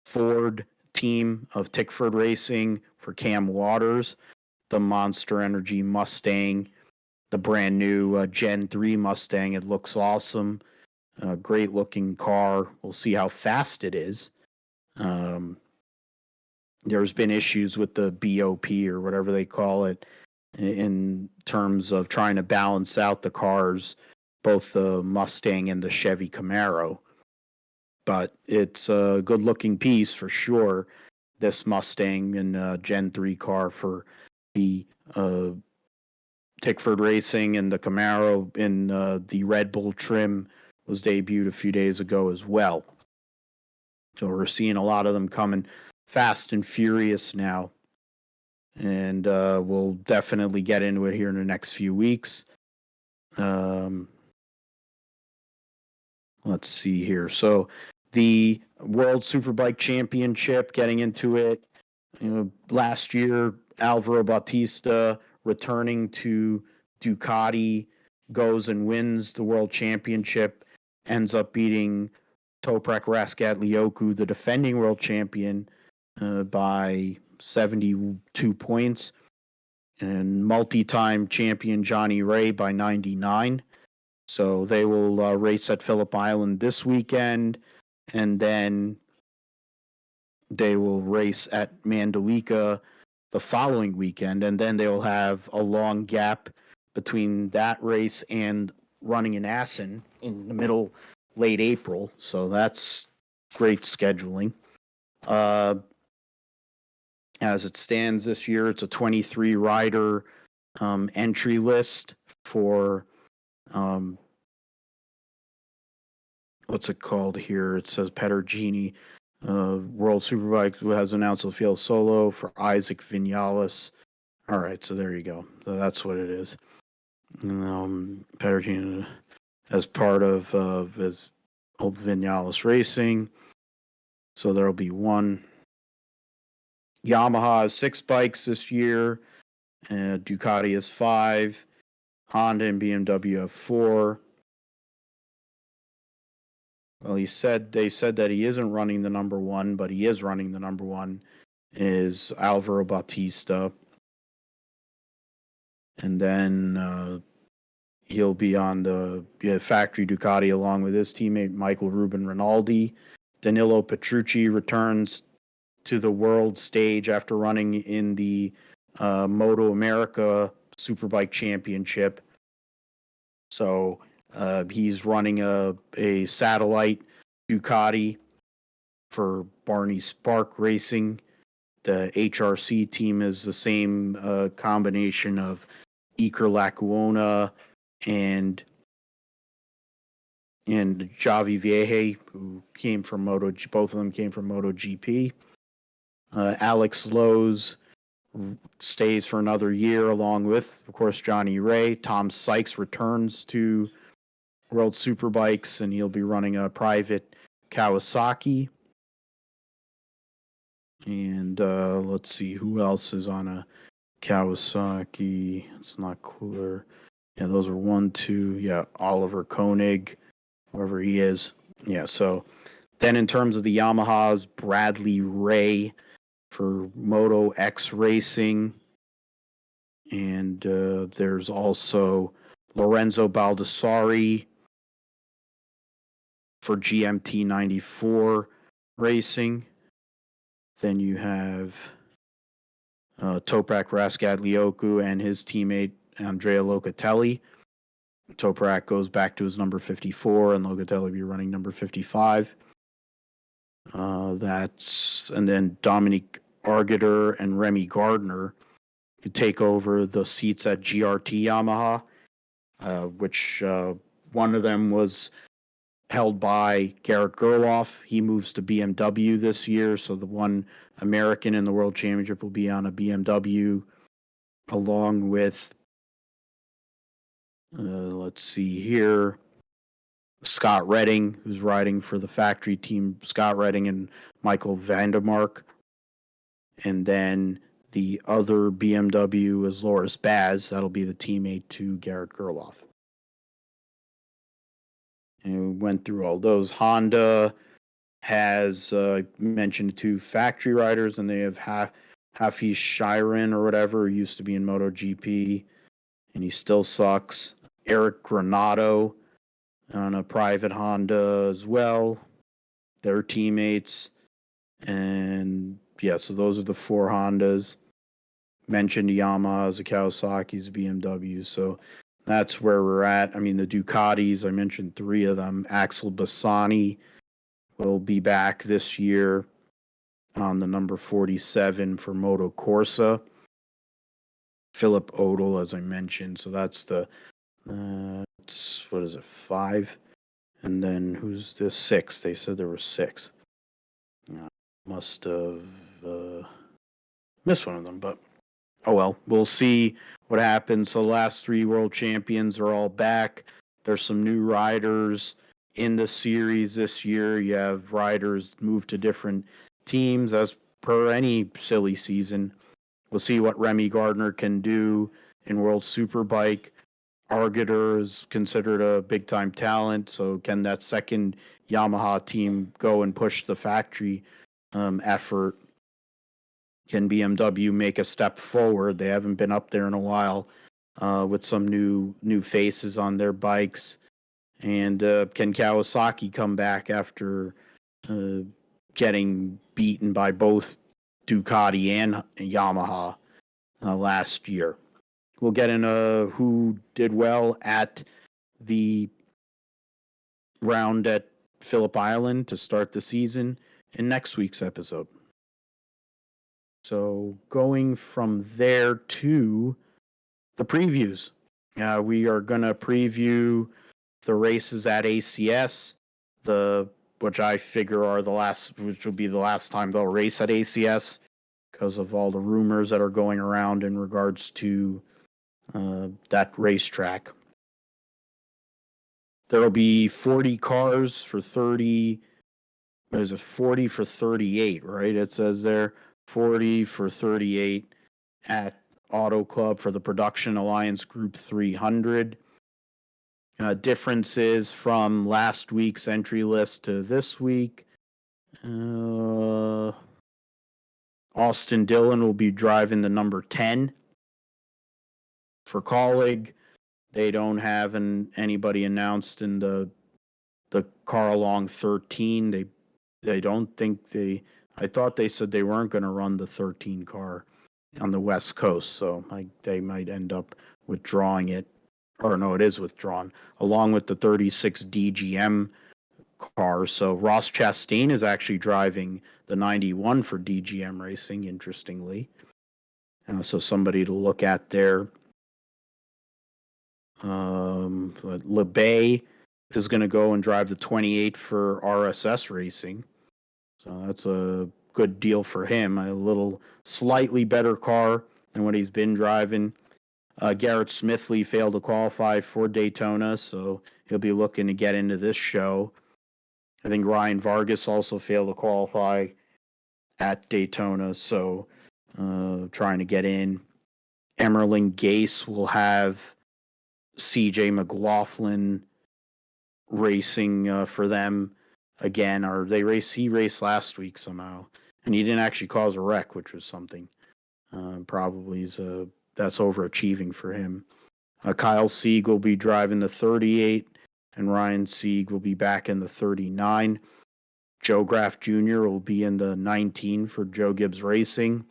[SPEAKER 1] Ford team of Tickford Racing for Cam Waters, the Monster Energy Mustang, the brand new Gen 3 Mustang. It looks awesome. Great looking car. We'll see how fast it is. There's been issues with the BOP or whatever they call it in terms of trying to balance out the cars, both the Mustang and the Chevy Camaro. But it's a good looking piece for sure. This Mustang and Gen 3 car for the Tickford Racing, and the Camaro in the Red Bull trim was debuted a few days ago as well. So we're seeing a lot of them coming fast and furious now. And we'll definitely get into it here in the next few weeks. Let's see here. So the World Superbike Championship, getting into it, last year, Alvaro Bautista returning to Ducati goes and wins the World Championship, ends up beating Toprak Raskat-Lioku, the defending world champion, by 72 points, and multi-time champion Johnny Ray by 99. So they will race at Phillip Island this weekend, and then they will race at Mandalika the following weekend, and then they'll have a long gap between that race and running in Assen in the middle, late April. So that's great scheduling. As it stands this year, it's a 23 rider entry list for what's it called here? It says Pettergini. World Superbike has announced the field solo for Isaac Vinales. All right, so there you go. So that's what it is. Pettergini as part of his old Vinales Racing. So there'll be one. Yamaha has 6 bikes this year. Ducati has 5. Honda and BMW have 4. Well, they said that he isn't running the number 1, but he is running the number 1, is Alvaro Bautista. And then he'll be on the factory Ducati along with his teammate Michael Ruben Rinaldi. Danilo Petrucci returns to the world stage after running in the Moto America Superbike Championship. So he's running a satellite Ducati for Barney Spark Racing. The HRC team is the same combination of Iker Lacuna and Javi Vieje, who came from both of them came from MotoGP. Alex Lowe's stays for another year, along with, of course, Johnny Ray. Tom Sykes returns to World Superbikes, and he'll be running a private Kawasaki. And let's see, who else is on a Kawasaki? It's not clear. Yeah, those are 1, 2. Yeah, Oliver Koenig, whoever he is. Yeah, so then in terms of the Yamahas, Bradley Ray for Moto X Racing. And there's also Lorenzo Baldessari for GMT 94 Racing. Then you have Toprak Raskat-Lioku and his teammate Andrea Locatelli. Toprak goes back to his number 54, and Locatelli will be running number 55. And then Dominique Argater and Remy Gardner to take over the seats at GRT Yamaha, which one of them was held by Garrett Gerloff. He moves to BMW this year, so the one American in the World Championship will be on a BMW, along with, let's see here, Scott Redding, who's riding for the factory team, Scott Redding and Michael Vandermark. And then the other BMW is Loris Baz. That'll be the teammate to Garrett Gerloff. And we went through all those. Honda has mentioned 2 factory riders, and they have Hafiz Shirin or whatever, who used to be in MotoGP, and he still sucks. Eric Granado on a private Honda as well. They're teammates. And yeah, so those are the 4 Hondas. Mentioned Yamahas, the Kawasaki's, BMWs. So that's where we're at. I mean, the Ducatis, I mentioned 3 of them. Axel Bassani will be back this year on the number 47 for Moto Corsa. Philip Odell, as I mentioned. So that's the, what is it, 5? And then who's this? 6. They said there were 6. Must have missed one of them, but oh well. We'll see what happens. So the last 3 world champions are all back. There's some new riders in the series this year. You have riders move to different teams as per any silly season. We'll see what Remy Gardner can do in World Superbike. Argeter is considered a big time talent, so can that second Yamaha team go and push the factory effort? Can BMW make a step forward? They haven't been up there in a while with some new faces on their bikes. And can Kawasaki come back after getting beaten by both Ducati and Yamaha last year? We'll get into who did well at the round at Phillip Island to start the season in next week's episode. So going from there to the previews. We are going to preview the races at ACS, which I figure are which will be the last time they'll race at ACS because of all the rumors that are going around in regards to that racetrack. There will be 40 cars for 30. There's a 40 for 38, right? It says there 40 for 38 at Auto Club for the Production Alliance Group 300. Differences from last week's entry list to this week. Austin Dillon will be driving the number 10. For Colleague, they don't have anybody announced in the car along 13. They don't think I thought they said they weren't going to run the 13 car on the West Coast, so they might end up withdrawing it. Or no, it is withdrawn, along with the 36 DGM car. So Ross Chastain is actually driving the 91 for DGM Racing, interestingly. So somebody to look at there. LeBay is going to go and drive the 28 for RSS Racing. So that's a good deal for him. A little slightly better car than what he's been driving. Garrett Smithley failed to qualify for Daytona, so he'll be looking to get into this show. I think Ryan Vargas also failed to qualify at Daytona, so trying to get in. Emerling Gase will have CJ McLaughlin racing for them again, or he raced last week somehow, and he didn't actually cause a wreck, which was something. Probably that's overachieving for him. Kyle Sieg will be driving the 38, and Ryan Sieg will be back in the 39. Joe Graff Jr. will be in the 19 for Joe Gibbs Racing,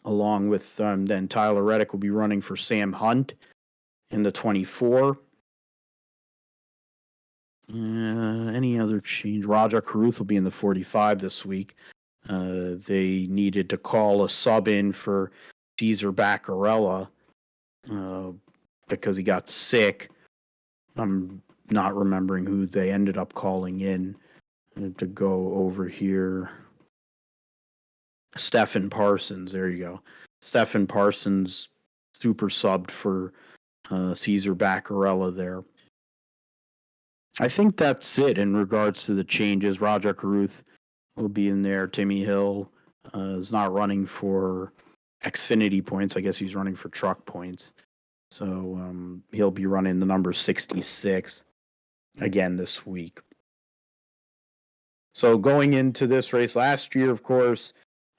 [SPEAKER 1] along with then Tyler Reddick will be running for Sam Hunt in the 24. Any other change? Roger Carruth will be in the 45 this week. They needed to call a sub in for Cesar Baccarella because he got sick. I'm not remembering who they ended up calling in to go over here. Stephen Parsons, there you go. Stephen Parsons super subbed for Cesar Baccarella there. I think that's it in regards to the changes. Roger Carruth will be in there. Timmy Hill is not running for Xfinity points. I guess he's running for truck points. So he'll be running the number 66 again this week. So going into this race last year, of course,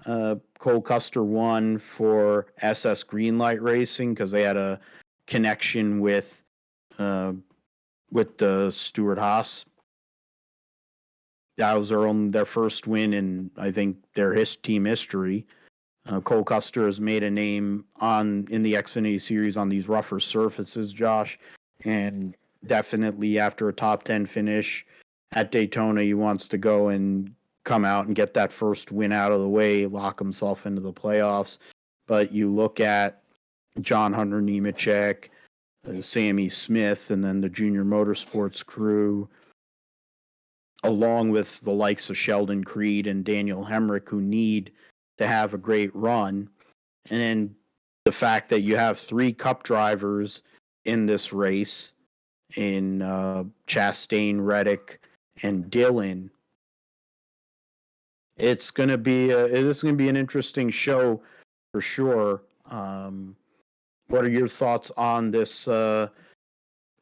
[SPEAKER 1] Cole Custer won for SS Greenlight Racing because they had a connection with the Stuart Haas. That was their first win in, I think, their team history. Cole Custer has made a name in the Xfinity series on these rougher surfaces, Josh, and definitely after a top 10 finish at Daytona, he wants to go and come out and get that first win out of the way, lock himself into the playoffs. But you look at John Hunter Nemechek, Sammy Smith, and then the Junior Motorsports crew, along with the likes of Sheldon Creed and Daniel Hemrick, who need to have a great run. And then the fact that you have 3 Cup drivers in this race in Chastain, Reddick, and Dillon. It's going to be an interesting show for sure. What are your thoughts on this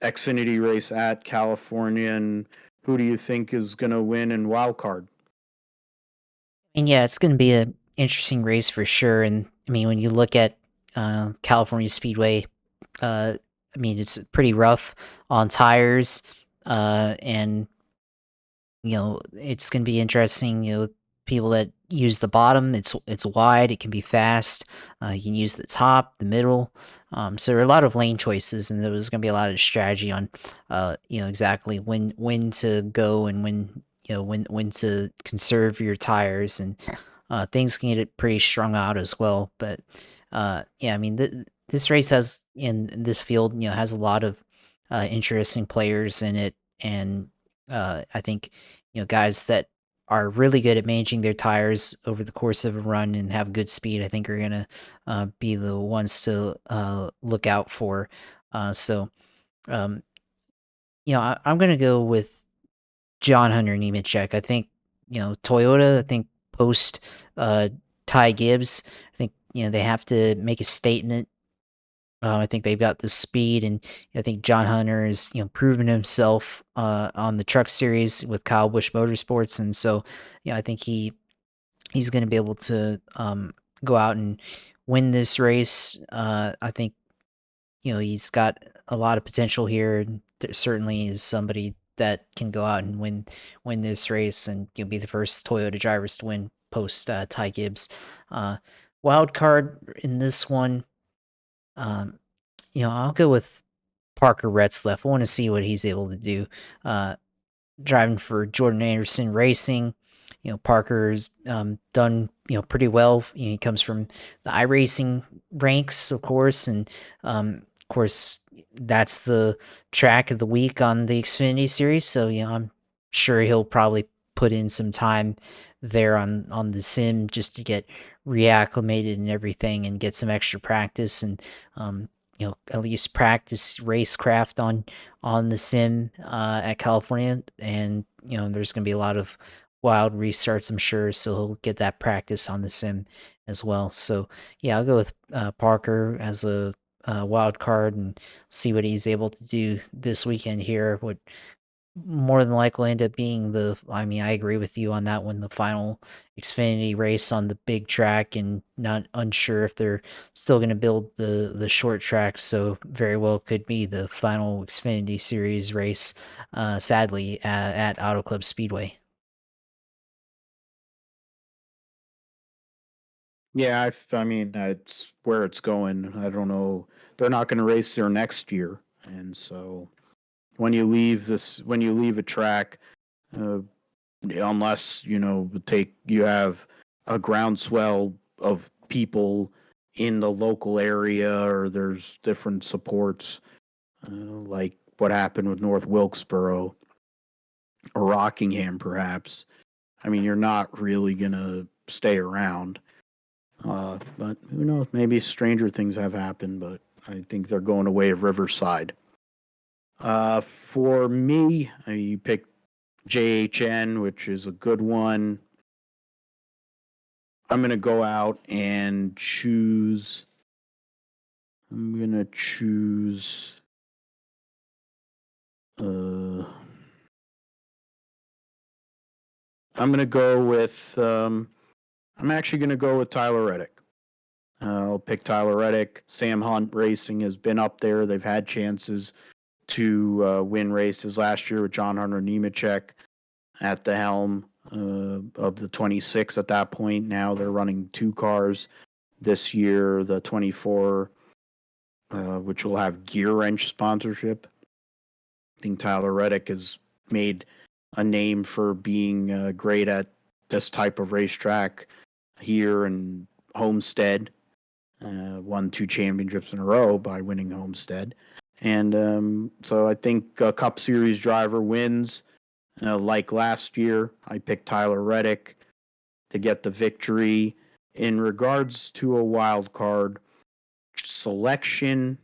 [SPEAKER 1] Xfinity race at California, and who do you think is going to win in wild card?
[SPEAKER 2] And yeah, it's going to be an interesting race for sure. And I mean, when you look at California Speedway, I mean, it's pretty rough on tires, and it's going to be interesting. People that use the bottom, it's wide, it can be fast. You can use the top, the middle. So there are a lot of lane choices, and there was going to be a lot of strategy on, exactly when to go and when to conserve your tires, and things can get pretty strung out as well. But yeah, I mean, this race has in this field, has a lot of interesting players in it, and I think guys that are really good at managing their tires over the course of a run and have good speed, I think are gonna be the ones to look out for. So, um, I'm gonna go with John Hunter Nemechek. I think Toyota. I think post uh, Ty Gibbs. I think they have to make a statement. I think they've got the speed, and I think John Hunter has proven himself on the Truck Series with Kyle Busch Motorsports, and so I think he's going to be able to go out and win this race. I think he's got a lot of potential here, and there certainly is somebody that can go out and win this race, and be the first Toyota drivers to win post Ty Gibbs. Wild card in this one. Um, I'll go with Parker Retzlaff. I want to see what he's able to do. Driving for Jordan Anderson Racing, Parker's done pretty well. He comes from the iRacing ranks, of course, and of course that's the track of the week on the Xfinity series. So I'm sure he'll probably put in some time there on the sim just to get reacclimated and everything, and get some extra practice, and at least practice racecraft on the sim at California. And there's going to be a lot of wild restarts, I'm sure, so he'll get that practice on the sim as well. So yeah, I'll go with Parker as a wild card, and see what he's able to do this weekend here. Would more than likely end up being I mean, I agree with you on that one, the final Xfinity race on the big track, and not unsure if they're still going to build the short track, so very well could be the final Xfinity series race, sadly, at Auto Club Speedway.
[SPEAKER 1] Yeah, I mean, it's where it's going. I don't know. They're not going to race there next year, and so when you leave a track, uh, unless you have a groundswell of people in the local area, or there's different supports, like what happened with North Wilkesboro or Rockingham, perhaps. I mean, you're not really gonna stay around. But who knows? Maybe stranger things have happened, but I think they're going away of Riverside. For me, you picked JHN, which is a good one. I'm going to go out and choose. I'm going to choose. I'm going to go with. I'm actually going to go with Tyler Reddick. I'll pick Tyler Reddick. Sam Hunt Racing has been up there. They've had chances to win races last year with John Hunter Nemechek at the helm of the 26 at that point. Now they're running 2 cars this year, the 24, which will have Gear Wrench sponsorship. I think Tyler Reddick has made a name for being great at this type of racetrack here in Homestead. Won 2 championships in a row by winning Homestead. And so I think a Cup Series driver wins. Like last year, I picked Tyler Reddick to get the victory. In regards to a wild card selection,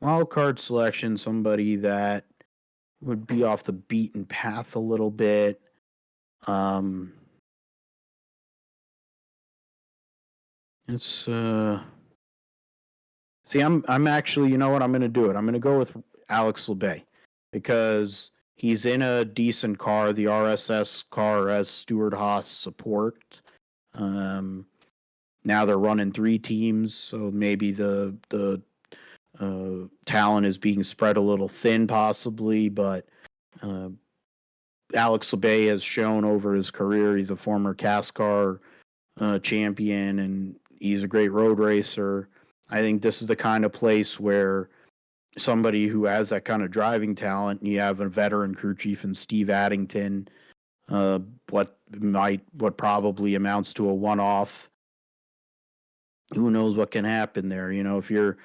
[SPEAKER 1] somebody that would be off the beaten path a little bit. It's See, I'm actually, you know what? I'm going to do it. I'm going to go with Alex Labay because he's in a decent car. The RSS car has Stewart-Haas support. Now they're running 3 teams, so maybe the talent is being spread a little thin, possibly. But Alex Labay has shown over his career he's a former CASCAR champion, and he's a great road racer. I think this is the kind of place where somebody who has that kind of driving talent, and you have a veteran crew chief in Steve Addington, what probably amounts to a one-off. Who knows what can happen there? You know, if you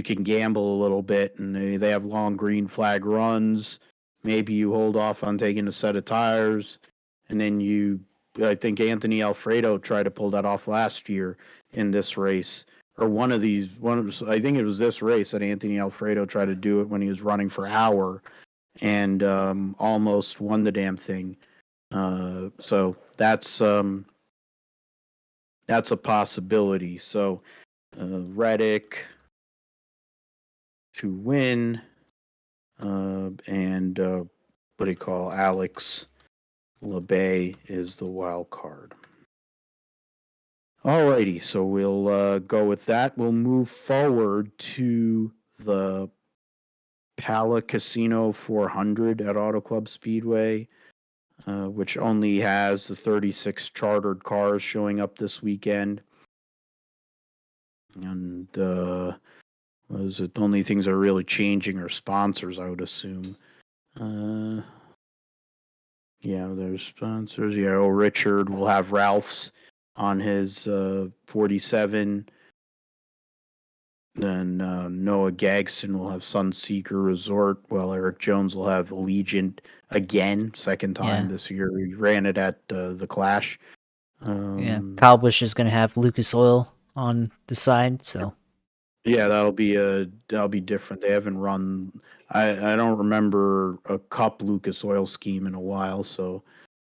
[SPEAKER 1] can gamble a little bit, and they have long green flag runs. Maybe you hold off on taking a set of tires, and then I think Anthony Alfredo tried to pull that off last year in this race, or I think it was this race that Anthony Alfredo tried to do it when he was running for Hour, and almost won the damn thing. So that's a possibility. So Reddick to win, and what do you call Alex Labay is the wild card. Alrighty, so we'll go with that. We'll move forward to the Pala Casino 400 at Auto Club Speedway, which only has the 36 chartered cars showing up this weekend. And the only things that are really changing are sponsors, I would assume. Yeah, there's sponsors. Yeah, Richard will have Ralph's on his 47. Then Noah Gagson will have Sunseeker Resort, while Eric Jones will have Allegiant again, second time this year. He ran it at the Clash.
[SPEAKER 2] Kyle Busch is going to have Lucas Oil on the side, so
[SPEAKER 1] yeah, that'll be different. They haven't run. I don't remember a Cup Lucas Oil scheme in a while, so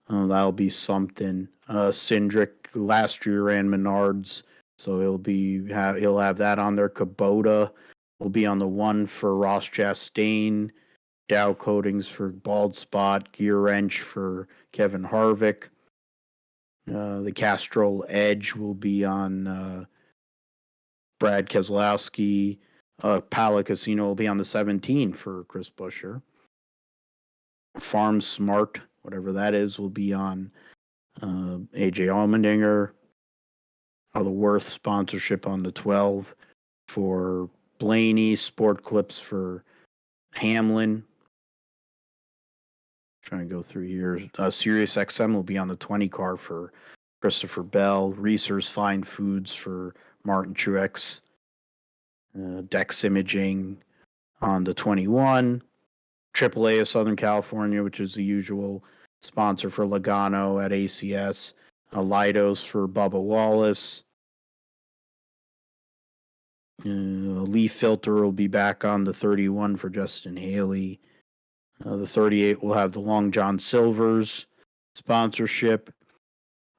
[SPEAKER 1] that'll be something. Cindric last year ran Menards, so he'll have that on there. Kubota will be on the one for Ross Chastain. Dow Coatings for Bald Spot. Gear Wrench for Kevin Harvick. The Castrol Edge will be on Brad Keselowski. Pala Casino will be on the 17 for Chris Buescher. Farm Smart, whatever that is, will be on AJ Allmendinger. The Worth sponsorship on the 12 for Blaney. Sport Clips for Hamlin. Trying to go through here. Sirius XM will be on the 20 car for Christopher Bell. Reese's Fine Foods for Martin Truex. Dex Imaging on the 21. AAA of Southern California, which is the usual sponsor for Logano at ACS. Lidos for Bubba Wallace. Leaf Filter will be back on the 31 for Justin Haley. The 38 will have the Long John Silver's sponsorship.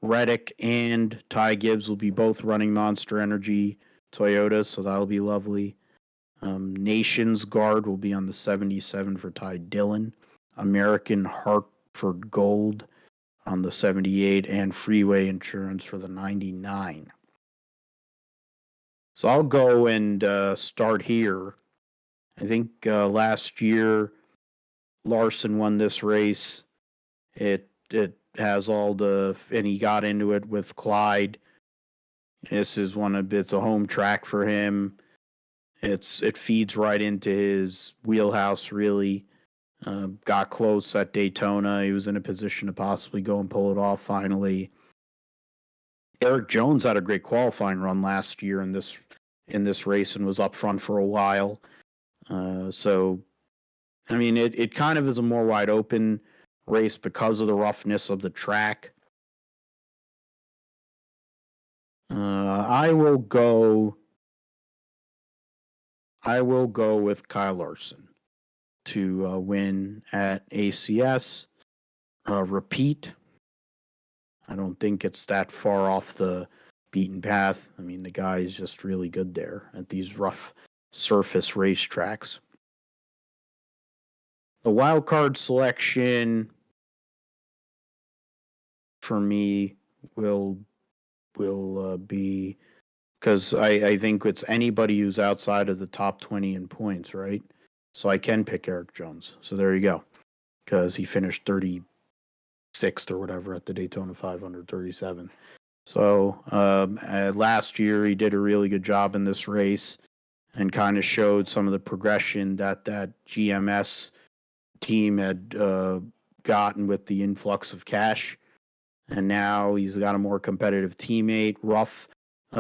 [SPEAKER 1] Reddick and Ty Gibbs will be both running Monster Energy Toyota, so that'll be lovely. Nations Guard will be on the 77 for Ty Dillon. American Hartford Gold on the 78, and Freeway Insurance for the 99. So I'll go and start here. I think last year Larson won this race. It has all and he got into it with Clyde. This is it's a home track for him. It feeds right into his wheelhouse, really. Got close at Daytona. He was in a position to possibly go and pull it off finally. Eric Jones had a great qualifying run last year in in this race and was up front for a while. So, I mean, it kind of is a more wide open race because of the roughness of the track. I will go with Kyle Larson to win at ACS. Repeat. I don't think it's that far off the beaten path. I mean, the guy is just really good there at these rough surface racetracks. The wild card selection for me will be, because I think it's anybody who's outside of the top 20 in points, right? So I can pick Eric Jones. So there you go, because he finished 36th or whatever at the Daytona 500, 37. So last year he did a really good job in this race and kind of showed some of the progression that GMS team had gotten with the influx of cash. And now he's got a more competitive teammate, rough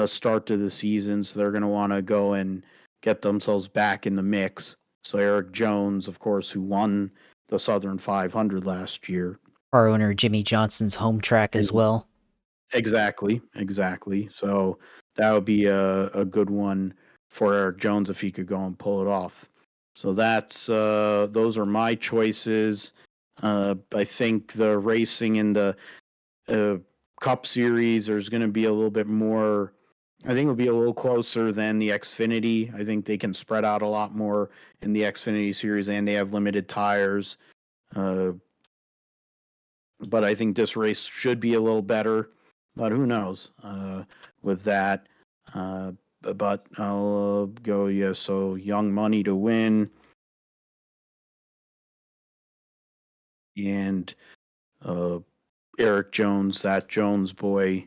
[SPEAKER 1] start to the season, so they're going to want to go and get themselves back in the mix. So Eric Jones, of course, who won the Southern 500 last year.
[SPEAKER 2] Car owner Jimmy Johnson's home track as well.
[SPEAKER 1] Exactly. So that would be a good one for Eric Jones if he could go and pull it off. So that's those are my choices. I think the racing in the Cup Series, there's going to be a little bit more. I think it'll be a little closer than the Xfinity. I think they can spread out a lot more in the Xfinity Series, and they have limited tires. But I think this race should be a little better. But who knows with that. But I'll go, so Young Money to win. And Eric Jones, that Jones boy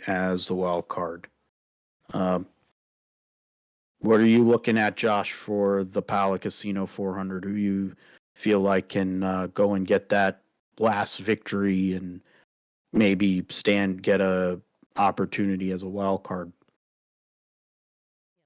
[SPEAKER 1] as the wild card. What are you looking at, Josh, for the Pala Casino 400? Who you feel like can go and get that last victory and maybe get a opportunity as a wild card?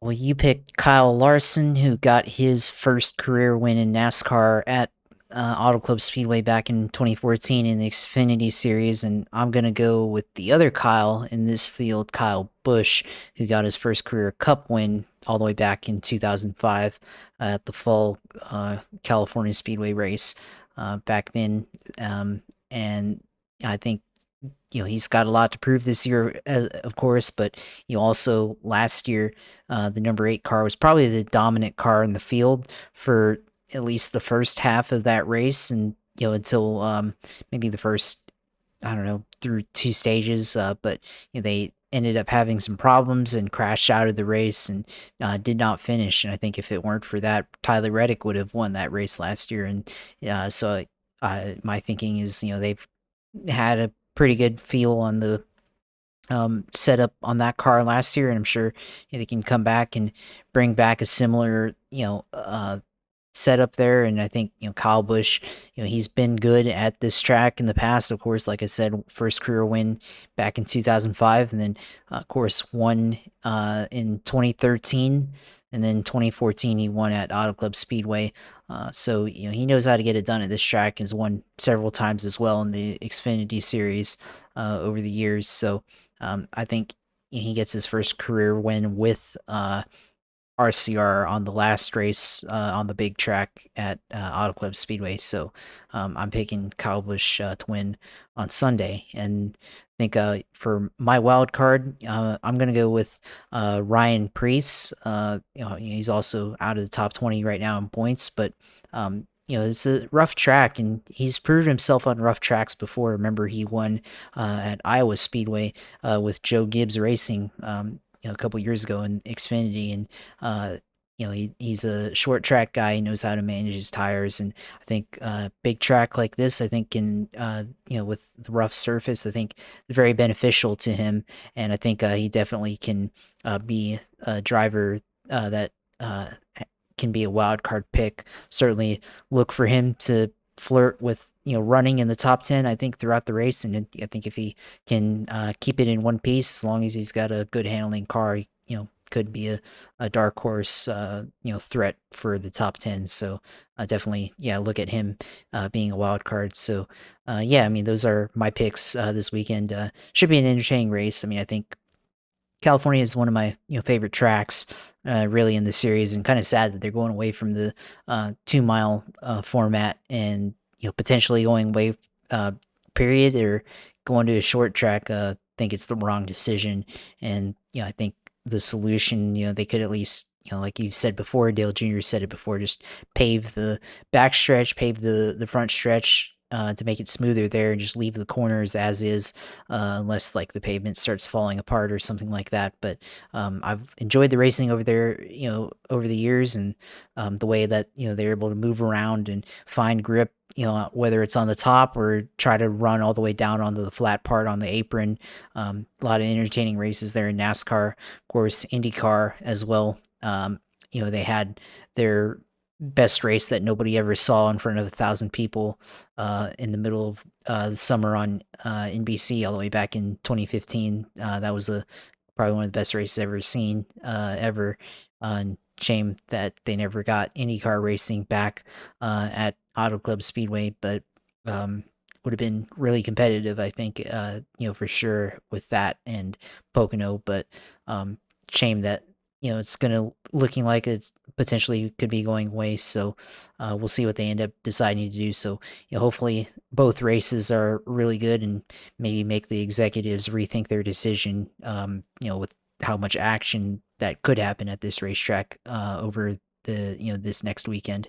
[SPEAKER 2] Well, you picked Kyle Larson, who got his first career win in NASCAR at Auto Club Speedway back in 2014 in the Xfinity Series, and I'm going to go with the other Kyle in this field, Kyle Busch, who got his first career Cup win all the way back in 2005 at the Fall California Speedway race back then. And I think he's got a lot to prove this year, of course, but also last year, the number 8 car was probably the dominant car in the field for at least the first half of that race, and until maybe the first, I don't know, through 2 stages, but they ended up having some problems and crashed out of the race and did not finish. And I think if it weren't for that, Tyler Reddick would have won that race last year. And so my thinking is, they've had a pretty good feel on the setup on that car last year, and I'm sure they can come back and bring back a similar setup there. And I think Kyle Busch, he's been good at this track in the past. Of course, like I said, first career win back in 2005, and then of course won in 2013, and then 2014 he won at Auto Club Speedway. So he knows how to get it done at this track. Has won several times as well in the Xfinity Series over the years. So I think he gets his first career win with RCR on the last race on the big track at Auto Club Speedway. So I'm picking Kyle Busch to win on Sunday. And I think for my wild card, I'm going to go with Ryan Preece. He's also out of the top 20 right now in points, but it's a rough track, and he's proven himself on rough tracks before. Remember, he won at Iowa Speedway with Joe Gibbs Racing a couple years ago in Xfinity, and he's a short track guy. He knows how to manage his tires, and I think big track like this, I think can with the rough surface, I think is very beneficial to him, and I think he definitely can be a driver that can be a wild card pick. Certainly look for him to flirt with running in the top 10, I think, throughout the race. And I think if he can keep it in one piece, as long as he's got a good handling car, could be a dark horse threat for the top 10. So definitely, yeah, look at him being a wild card. So yeah, I mean, those are my picks this weekend. Should be an entertaining race. I mean, I think California is one of my favorite tracks, really, in the series, and kind of sad that they're going away from the 2 mile format and potentially going away, period, or going to a short track. I think it's the wrong decision, and I think the solution, they could at least, like you said before, Dale Jr. said it before, just pave the back stretch, pave the front stretch. To make it smoother there, and just leave the corners as is, unless like the pavement starts falling apart or something like that. But I've enjoyed the racing over there, over the years, and the way that they're able to move around and find grip, whether it's on the top or try to run all the way down onto the flat part on the apron. A lot of entertaining races there in NASCAR, of course, IndyCar as well. They had their best race that nobody ever saw in front of 1,000 people in the middle of the summer on NBC all the way back in 2015. That was probably one of the best races ever seen ever. Shame that they never got IndyCar racing back at Auto Club Speedway, but would have been really competitive, I think, for sure with that and Pocono. But shame that it's gonna looking like it's potentially could be going away. So we'll see what they end up deciding to do. So hopefully both races are really good and maybe make the executives rethink their decision. With how much action that could happen at this racetrack over this next weekend.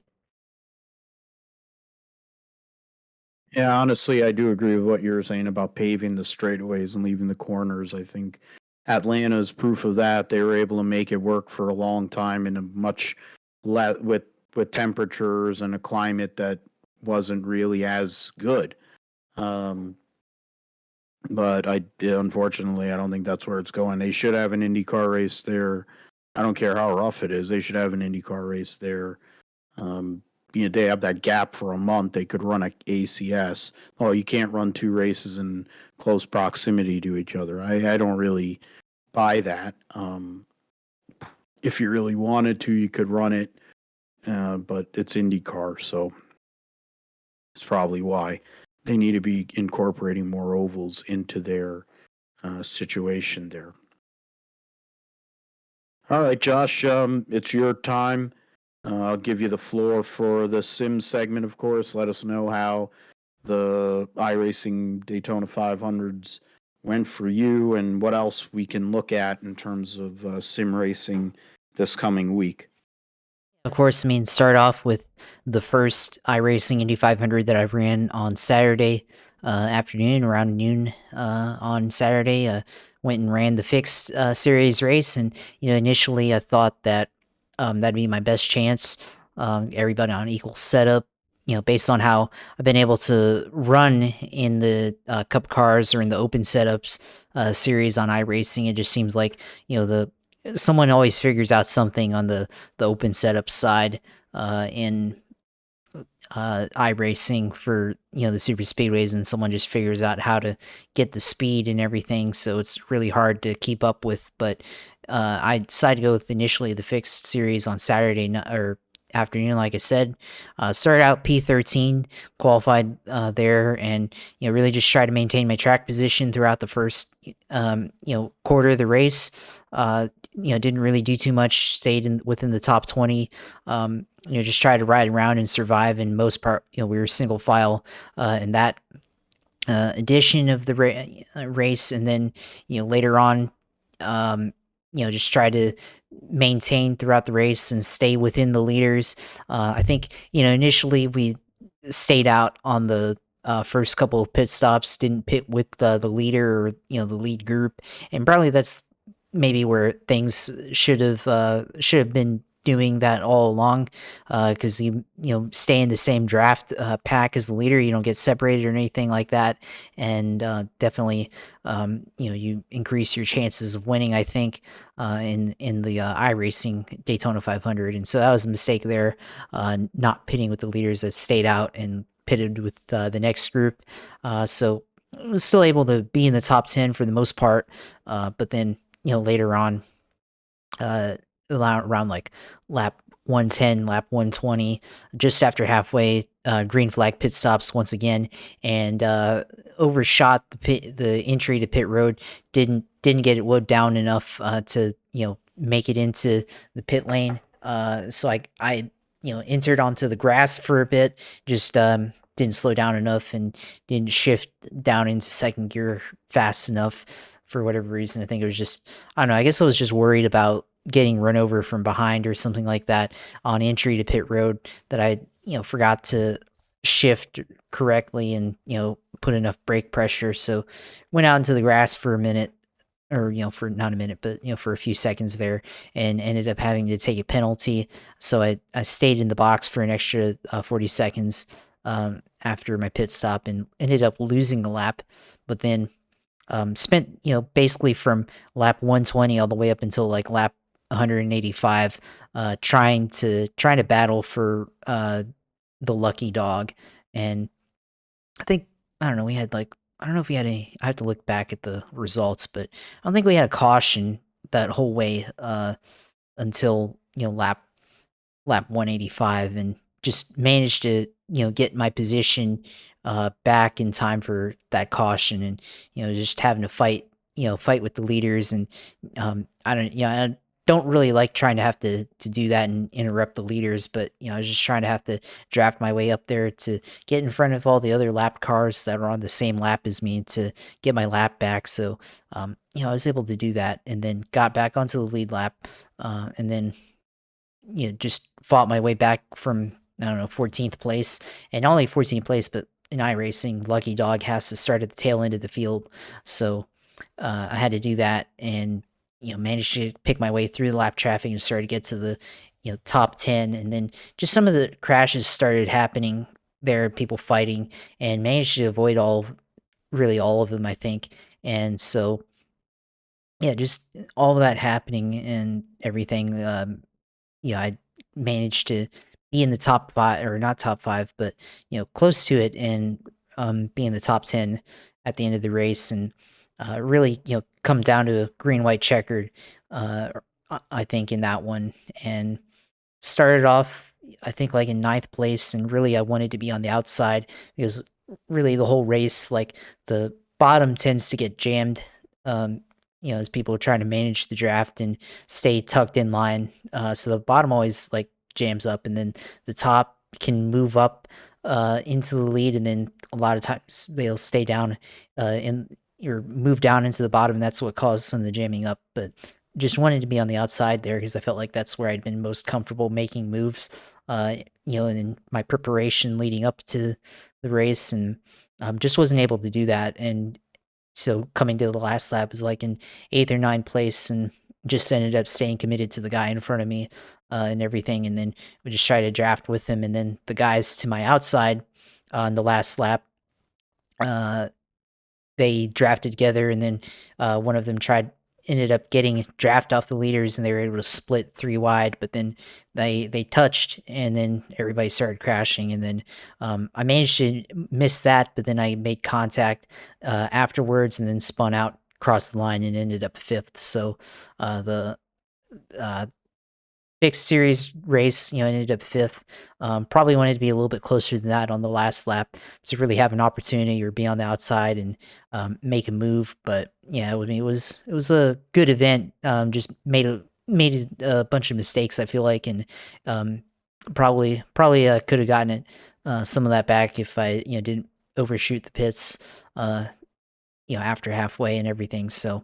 [SPEAKER 1] Yeah, honestly, I do agree with what you were saying about paving the straightaways and leaving the corners. I think Atlanta is proof of that. They were able to make it work for a long time in a much with temperatures and a climate that wasn't really as good. Um, but unfortunately, I don't think that's where it's going. They should have an IndyCar race there. I don't care how rough it is. They should have an IndyCar race there. They have that gap for a month. They could run a ACS. Oh, you can't run two races in close proximity to each other. I don't really buy that. If you really wanted to, you could run it, but it's IndyCar, so it's probably why they need to be incorporating more ovals into their situation there. All right, Josh, it's your time. I'll give you the floor for the sim segment, of course. Let us know how the iRacing Daytona 500s went for you and what else we can look at in terms of sim racing this coming week.
[SPEAKER 2] Of course, I mean, start off with the first iRacing Indy 500 that I ran on Saturday afternoon, around noon on Saturday. Went and ran the fixed series race, and initially I thought that that'd be my best chance. Everybody on equal setup. Based on how I've been able to run in the Cup cars or in the open setups series on iRacing, it just seems like the someone always figures out something on the open setup side in iRacing for the super speedways, and someone just figures out how to get the speed and everything. So it's really hard to keep up with. But I decided to go with initially the fixed series on Saturday or afternoon. Like I said, started out P13, qualified there, and really just try to maintain my track position throughout the first quarter of the race. Didn't really do too much, stayed within the top 20. Just try to ride around and survive. In most part, we were single file in that edition of the race, and then later on, just try to maintain throughout the race and stay within the leaders. I think initially we stayed out on the first couple of pit stops, didn't pit with the leader or the lead group, and probably that's maybe where things should have been doing that all along, because you stay in the same draft pack as the leader. You don't get separated or anything like that, and definitely you increase your chances of winning, I think, in the iRacing Daytona 500. And so that was a mistake there, not pitting with the leaders. That stayed out and pitted with the next group. So I was still able to be in the top 10 for the most part. But then, later on, uh, around like lap 110, lap 120, just after halfway, green flag pit stops once again, and overshot the entry to pit road. Didn't get it wood down enough to make it into the pit lane. So I entered onto the grass for a bit, just didn't slow down enough and didn't shift down into second gear fast enough for whatever reason. I think it was just, I don't know, I guess I was just worried about getting run over from behind or something like that on entry to pit road, that I, forgot to shift correctly and, put enough brake pressure. So went out into the grass for a minute, or, for not a minute, but, for a few seconds there, and ended up having to take a penalty. So I stayed in the box for an extra 40 seconds after my pit stop, and ended up losing the lap. But then spent, basically from lap 120 all the way up until like lap 185, trying to battle for the lucky dog. And I think, I don't know, we had like, I don't know if we had any, I have to look back at the results, but I don't think we had a caution that whole way until, lap 185, and just managed to, get my position back in time for that caution. And, just having to fight with the leaders. And I don't really like trying to have to do that and interrupt the leaders, but, I was just trying to have to draft my way up there to get in front of all the other lap cars that are on the same lap as me to get my lap back. So, I was able to do that, and then got back onto the lead lap, and then, just fought my way back from, I don't know, 14th place. And not only 14th place, but in iRacing, Lucky Dog has to start at the tail end of the field. So I had to do that, and, managed to pick my way through the lap traffic and started to get to the, top 10. And then just some of the crashes started happening there, people fighting, and managed to avoid really all of them, I think. And so, yeah, just all of that happening and everything. I managed to be in the top 5, or not top 5, but, close to it, and be in the top 10 at the end of the race. And really, come down to a green white checkered, I think, in that one. And started off, I think, like in 9th place, and really I wanted to be on the outside, because really the whole race, like the bottom tends to get jammed, as people are trying to manage the draft and stay tucked in line. So the bottom always like jams up, and then the top can move up into the lead, and then a lot of times they'll stay down in or move down into the bottom, and that's what caused some of the jamming up. But just wanted to be on the outside there, because I felt like that's where I'd been most comfortable making moves, and in my preparation leading up to the race. And just wasn't able to do that. And so coming to the last lap was like in 8th or 9th place, and just ended up staying committed to the guy in front of me and everything. And then we just try to draft with him. And then the guys to my outside on the last lap, they drafted together, and then one of them ended up getting draft off the leaders, and they were able to split 3 wide. But then they touched, and then everybody started crashing. And then I managed to miss that, but then I made contact afterwards, and then spun out, crossed the line, and ended up 5th. So the fixed series race, ended up 5th. Probably wanted to be a little bit closer than that on the last lap to really have an opportunity or be on the outside and make a move. But yeah, it was a good event. Just made a bunch of mistakes, I feel like, and probably could have gotten it some of that back if I didn't overshoot the pits after halfway and everything. So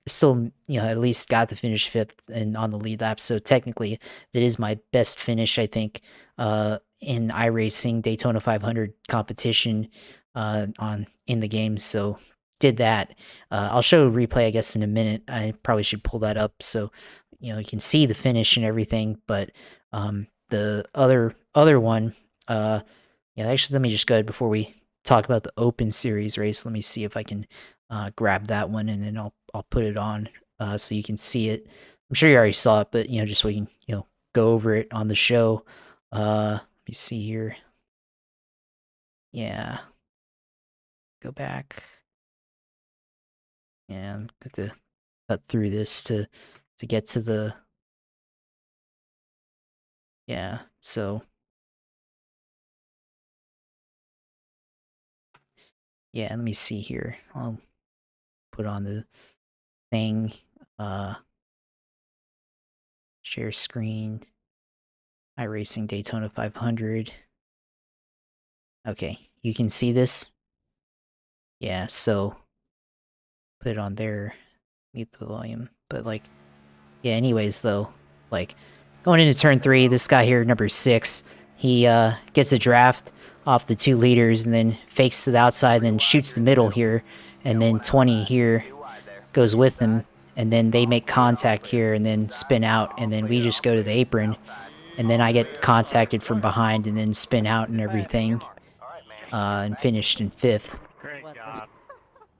[SPEAKER 2] still, at least got the finish 5th and on the lead lap. So technically that is my best finish, I think, in iRacing Daytona 500 competition in the game. So did that. I'll show a replay, I guess, in a minute. I probably should pull that up so you can see the finish and everything. But the other one, actually, let me just go ahead before we talk about the Open Series race. Let me see if I can grab that one, and then I'll put it on so you can see it. I'm sure you already saw it, but just so we can go over it on the show. Let me see here. Yeah. Go back. Yeah, I'm got to cut through this to get to the. Yeah, so. Yeah, let me see here. I'll put on the thing. Share screen. iRacing Daytona 500. Okay, you can see this? Yeah, so put it on there. Mute the volume. But like, yeah, anyways though, like going into turn 3, this guy here, number 6, he gets a draft off the 2 leaders and then fakes to the outside and then shoots the middle here, and then 20 here goes with him, and then they make contact here and then spin out, and then we just go to the apron, and then I get contacted from behind and then spin out and everything, and finished in 5th.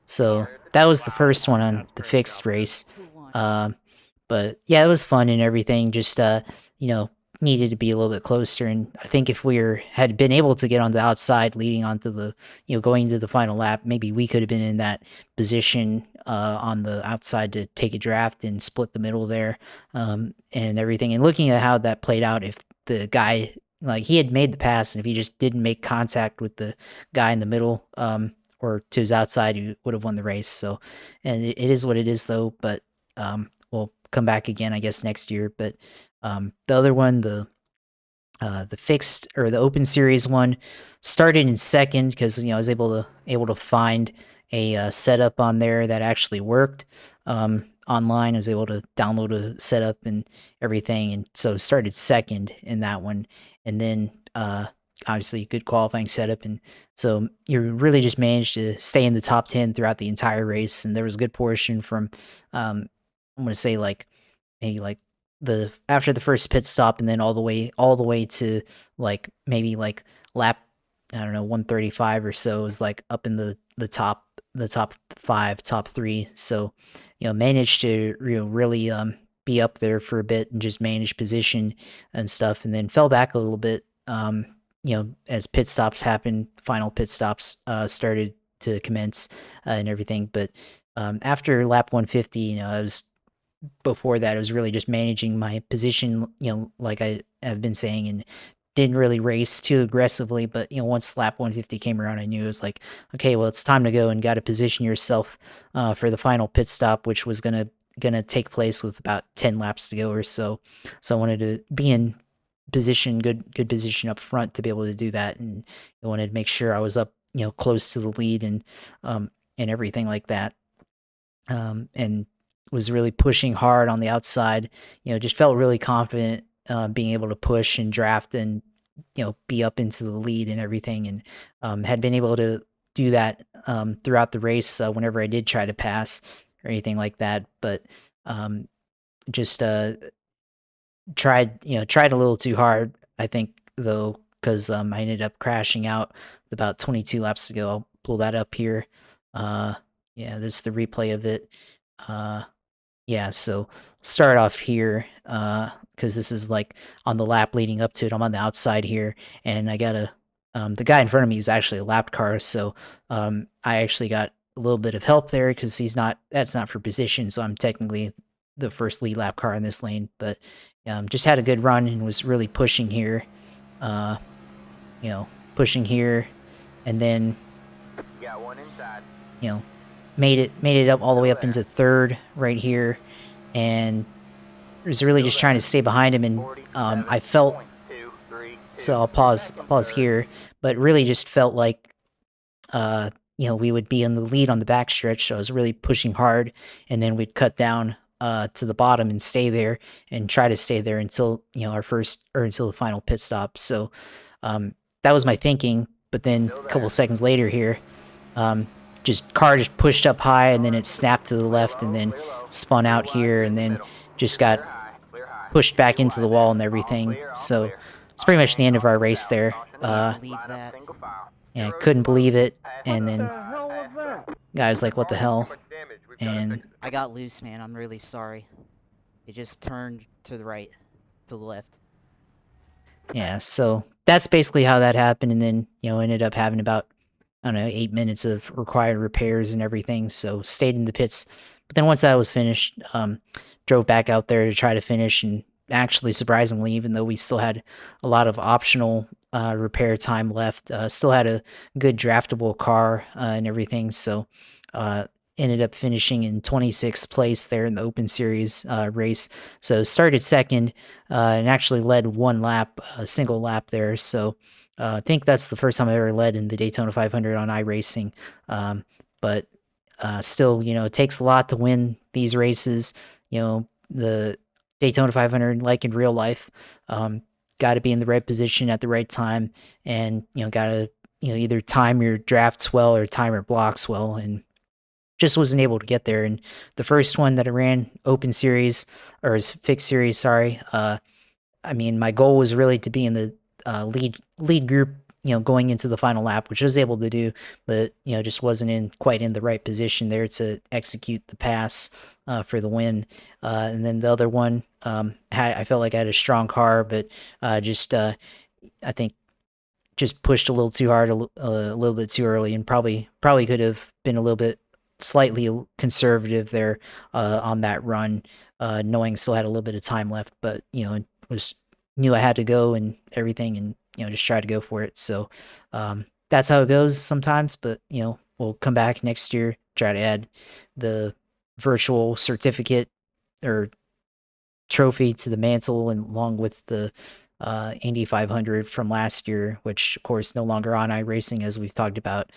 [SPEAKER 2] So that was the first one on the fixed race. But yeah, it was fun and everything. Just you know, needed to be a little bit closer. And I think if had been able to get on the outside, leading onto the going into the final lap, maybe we could have been in that position on the outside to take a draft and split the middle there, and everything. And looking at how that played out, if the guy like he had made the pass, and if he just didn't make contact with the guy in the middle, or to his outside, he would have won the race. So, and it is what it is, though. But we'll come back again, I guess, next year. But the other one, the fixed or the open series one, started in second because I was able to find a setup on there that actually worked online. I was able to download a setup and everything, and so started second in that one, and then obviously good qualifying setup, and so you really just managed to stay in the top 10 throughout the entire race, and there was a good portion from I'm gonna say like maybe like the after the first pit stop and then all the way to like maybe like lap, I don't know, 135 or so, is like up in the top 5, top 3. So managed to really be up there for a bit and just manage position and stuff, and then fell back a little bit as pit stops happened, final pit stops started to commence and everything. But after lap 150, I was before that, it was really just managing my position, like I have been saying, and didn't really race too aggressively. But once lap 150 came around, I knew it was like, okay, well, it's time to go and got to position yourself for the final pit stop, which was gonna take place with about 10 laps to go or so. So I wanted to be in position, good position up front to be able to do that, and I wanted to make sure I was up, close to the lead and everything like that. And was really pushing hard on the outside. Just felt really confident being able to push and draft and be up into the lead and everything, and had been able to do that throughout the race whenever I did try to pass or anything like that. But just tried a little too hard, I think, though, because I ended up crashing out with about 22 laps to go. I'll pull that up here. Yeah, this is the replay of it. Yeah, so start off here, because this is like on the lap leading up to it. I'm on the outside here, and I got the guy in front of me is actually a lap car, so I actually got a little bit of help there because that's not for position, so I'm technically the first lead lap car in this lane, but just had a good run and was really pushing here, pushing here, and then made it up all the way up into third right here, and was really just trying to stay behind him, and I felt, so I'll pause here, but really just felt like we would be in the lead on the backstretch, so I was really pushing hard, and then we'd cut down to the bottom and stay there and try to stay there until until the final pit stop. So that was my thinking, but then a couple seconds later here, car just pushed up high, and then it snapped to the left and then spun out here, and then just got pushed back into the wall and everything. So it's pretty much the end of our race there.
[SPEAKER 3] Believe that.
[SPEAKER 2] Yeah, I couldn't believe it, and then guy was like, what the hell? And
[SPEAKER 3] I got loose, man. I'm really sorry. It just turned to the right, to the left.
[SPEAKER 2] yeah, so that's basically how that happened, and then ended up having about, I don't know, 8 minutes of required repairs and everything. So stayed in the pits, but then once that was finished, drove back out there to try to finish, and actually surprisingly, even though we still had a lot of optional repair time left, still had a good draftable car and everything. So ended up finishing in 26th place there in the Open Series race. So started second and actually led one lap, a single lap there. So I think that's the first time I ever led in the Daytona 500 on iRacing. But still, it takes a lot to win these races. The Daytona 500, like in real life, got to be in the right position at the right time, and got to either time your drafts well or time your blocks well, and just wasn't able to get there. And the first one that I ran, Open Series or Fixed Series, sorry. I mean, my goal was really to be in the lead group, going into the final lap, which I was able to do, but just wasn't quite in the right position there to execute the pass for the win. And then the other one, I felt like I had a strong car, but just I think just pushed a little too hard, a little bit too early, and probably could have been a little bit slightly conservative there on that run, knowing still had a little bit of time left, but was knew I had to go and everything, and just try to go for it. So that's how it goes sometimes, but we'll come back next year, try to add the virtual certificate or trophy to the mantle, and along with the Indy 500 from last year, which of course no longer on iRacing as we've talked about.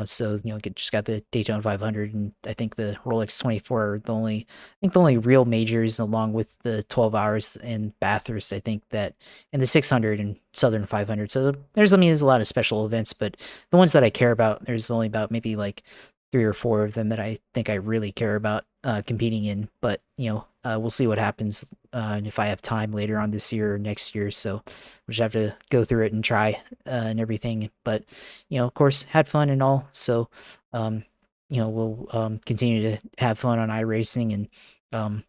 [SPEAKER 2] So just got the Daytona 500, and I think the Rolex 24 are the only real majors, along with the 12 hours in Bathurst. I think that, and the 600 and Southern 500. So there's a lot of special events, but the ones that I care about, there's only about maybe like 3 or 4 of them that I think I really care about competing in. But we'll see what happens and if I have time later on this year or next year. So we'll just have to go through it and try and everything. But of course, had fun and all. So we'll continue to have fun on iRacing, and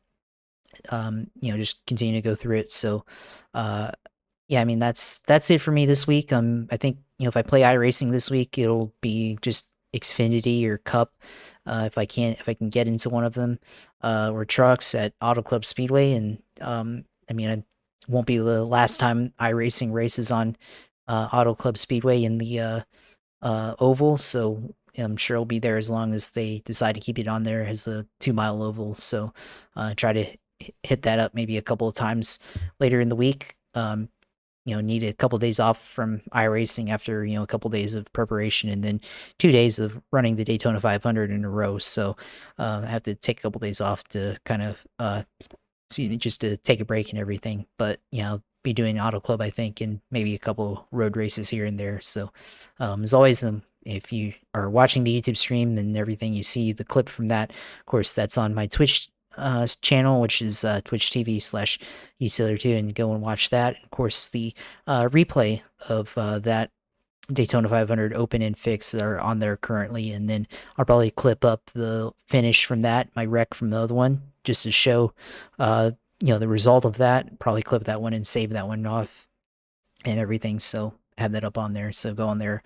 [SPEAKER 2] just continue to go through it. So yeah, I mean that's it for me this week. I think if I play iRacing this week, it'll be just Xfinity or Cup, if I can get into one of them, or trucks at Auto Club Speedway. And I mean, it won't be the last time iRacing races on Auto Club Speedway in the oval, so I'm sure it'll be there as long as they decide to keep it on there as a 2 mile oval. So try to hit that up maybe a couple of times later in the week. Need a couple of days off from iRacing after a couple of days of preparation, and then 2 days of running the Daytona 500 in a row. So I have to take a couple of days off to kind of just to take a break and everything. But I'll be doing Auto Club, I think, and maybe a couple road races here and there. So as always, if you are watching the YouTube stream and everything, you see the clip from that. Of course, that's on my Twitch channel, which is Twitch TV/UTiler2, and go and watch that. Of course, the replay of that Daytona 500 Open and Fix are on there currently, and then I'll probably clip up the finish from that, my wreck from the other one, just to show the result of that. Probably clip that one and save that one off and everything, so have that up on there. So go on there,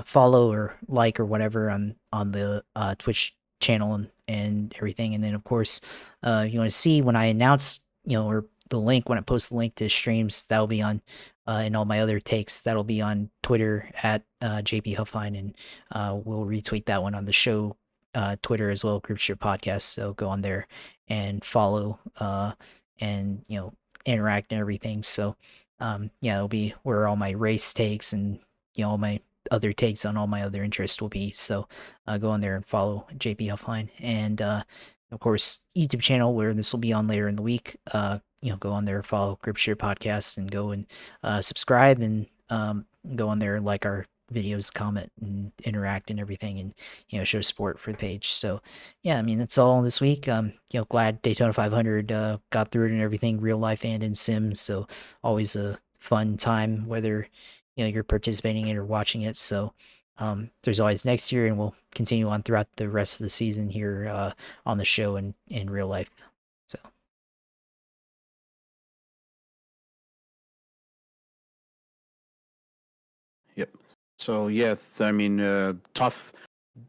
[SPEAKER 2] follow or like or whatever on the Twitch channel and everything. And then of course you want to see when I announce or the link, when I post the link to streams, that'll be on and all my other takes, that'll be on Twitter at JP Huffine, and we'll retweet that one on the show Twitter as well, Group Share Podcast. So go on there and follow and interact and everything. So it'll be where all my race takes and all my other takes on all my other interests will be. So go on there and follow JP Huffline, and of course YouTube channel where this will be on later in the week. Go on there, follow Grip Share Podcast, and go and subscribe, and go on there and like our videos, comment and interact and everything, and show support for the page. So yeah, I mean that's all this week. Glad Daytona 500 got through it and everything, real life and in Sims. So always a fun time, whether you're participating in or watching it. So there's always next year, and we'll continue on throughout the rest of the season here on the show and in real life. So
[SPEAKER 1] Yep. So yeah, I mean, tough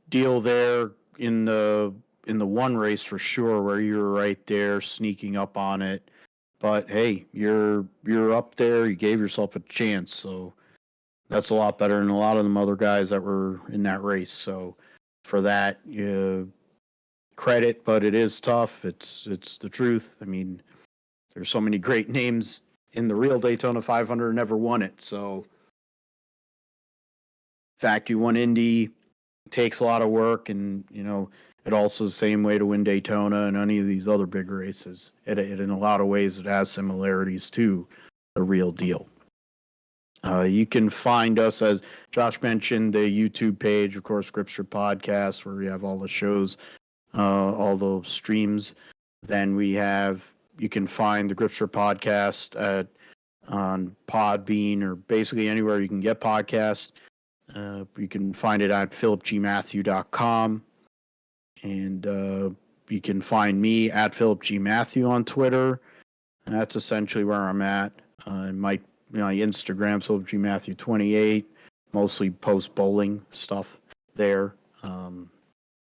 [SPEAKER 1] deal there in the one race for sure, where you were right there sneaking up on it. But hey, you're up there. You gave yourself a chance, so that's a lot better than a lot of them other guys that were in that race. So for that, credit, but it is tough. It's the truth. I mean, there's so many great names in the real Daytona 500 never won it. So, fact you won Indy takes a lot of work, and it also the same way to win Daytona and any of these other big races. It in a lot of ways it has similarities to the real deal. You can find us, as Josh mentioned, the YouTube page, of course, Scripture Podcast, where we have all the shows, all the streams. Then you can find the Gripster Podcast on Podbean or basically anywhere you can get podcasts. You can find it at philipgmatthew.com. And you can find me at Philip G. Matthew on Twitter. And that's essentially where I'm at. My Instagram, Philip G. Matthew 28. Mostly post bowling stuff there.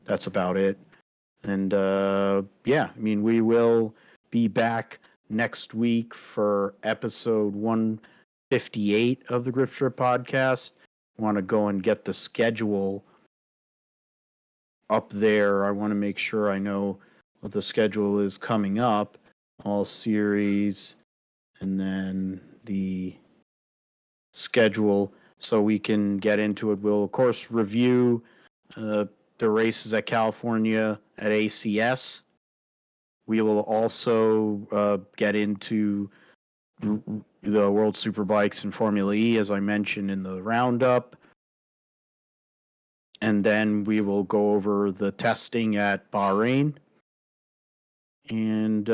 [SPEAKER 1] That's about it. And yeah, I mean, we will be back next week for episode 158 of the Grip Strip Podcast. Want to go and get the schedule up there. I want to make sure I know what the schedule is coming up. All series, and then the schedule, so we can get into it. We'll, of course, review the races at California at ACS. We will also get into the World Superbikes and Formula E, as I mentioned in the roundup. And then we will go over the testing at Bahrain. And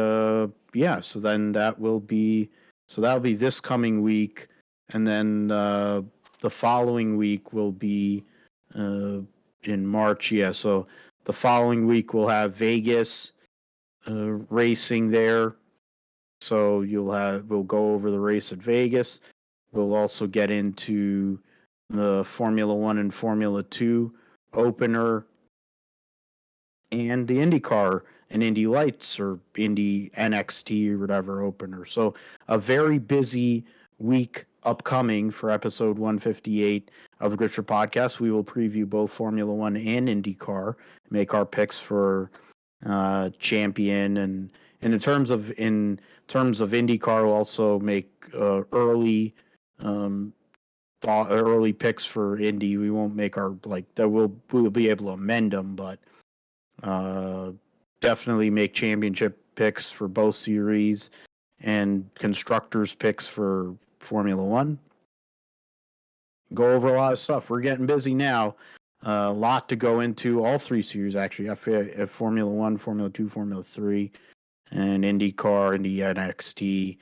[SPEAKER 1] yeah, so then that'll be this coming week. And then the following week will be in March. Yeah, so the following week we'll have Vegas racing there. So we'll go over the race at Vegas. We'll also get into the Formula 1 and Formula 2 opener and the IndyCar and Indy Lights or Indy NXT or whatever opener. So a very busy week upcoming for episode 158 of the Gripster Podcast. We will preview both Formula 1 and IndyCar, make our picks for champion, and in terms of IndyCar, we'll also make early picks for Indy. We won't make our we'll be able to amend them, but definitely make championship picks for both series and constructors picks for Formula 1. Go over a lot of stuff. We're getting busy now. A lot to go into. All three series, actually. Formula 1, Formula 2, Formula 3, and IndyCar, Indy NXT.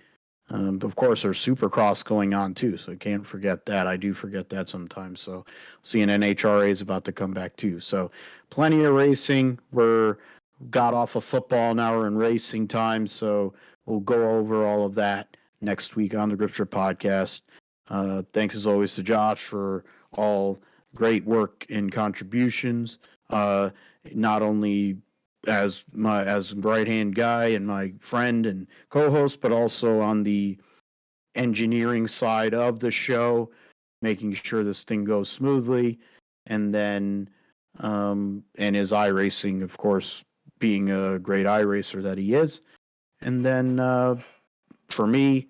[SPEAKER 1] Of course, there's Supercross going on, too, so can't forget that. I do forget that sometimes. So seeing NHRA is about to come back, too. So plenty of racing. Got off of football, now we're in racing time, so we'll go over all of that next week on the Gripster Podcast. Thanks as always to Josh for all great work and contributions, not only as right-hand guy and my friend and co-host, but also on the engineering side of the show, making sure this thing goes smoothly, and then and his iRacing, of course, being a great iRacer that he is. And then for me,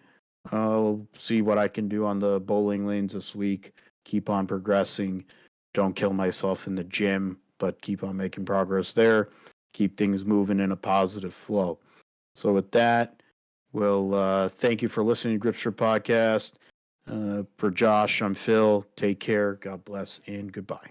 [SPEAKER 1] I'll see what I can do on the bowling lanes this week. Keep on progressing. Don't kill myself in the gym, but keep on making progress there. Keep things moving in a positive flow. So with that, we'll thank you for listening to Gripster Podcast. For Josh, I'm Phil. Take care. God bless and goodbye.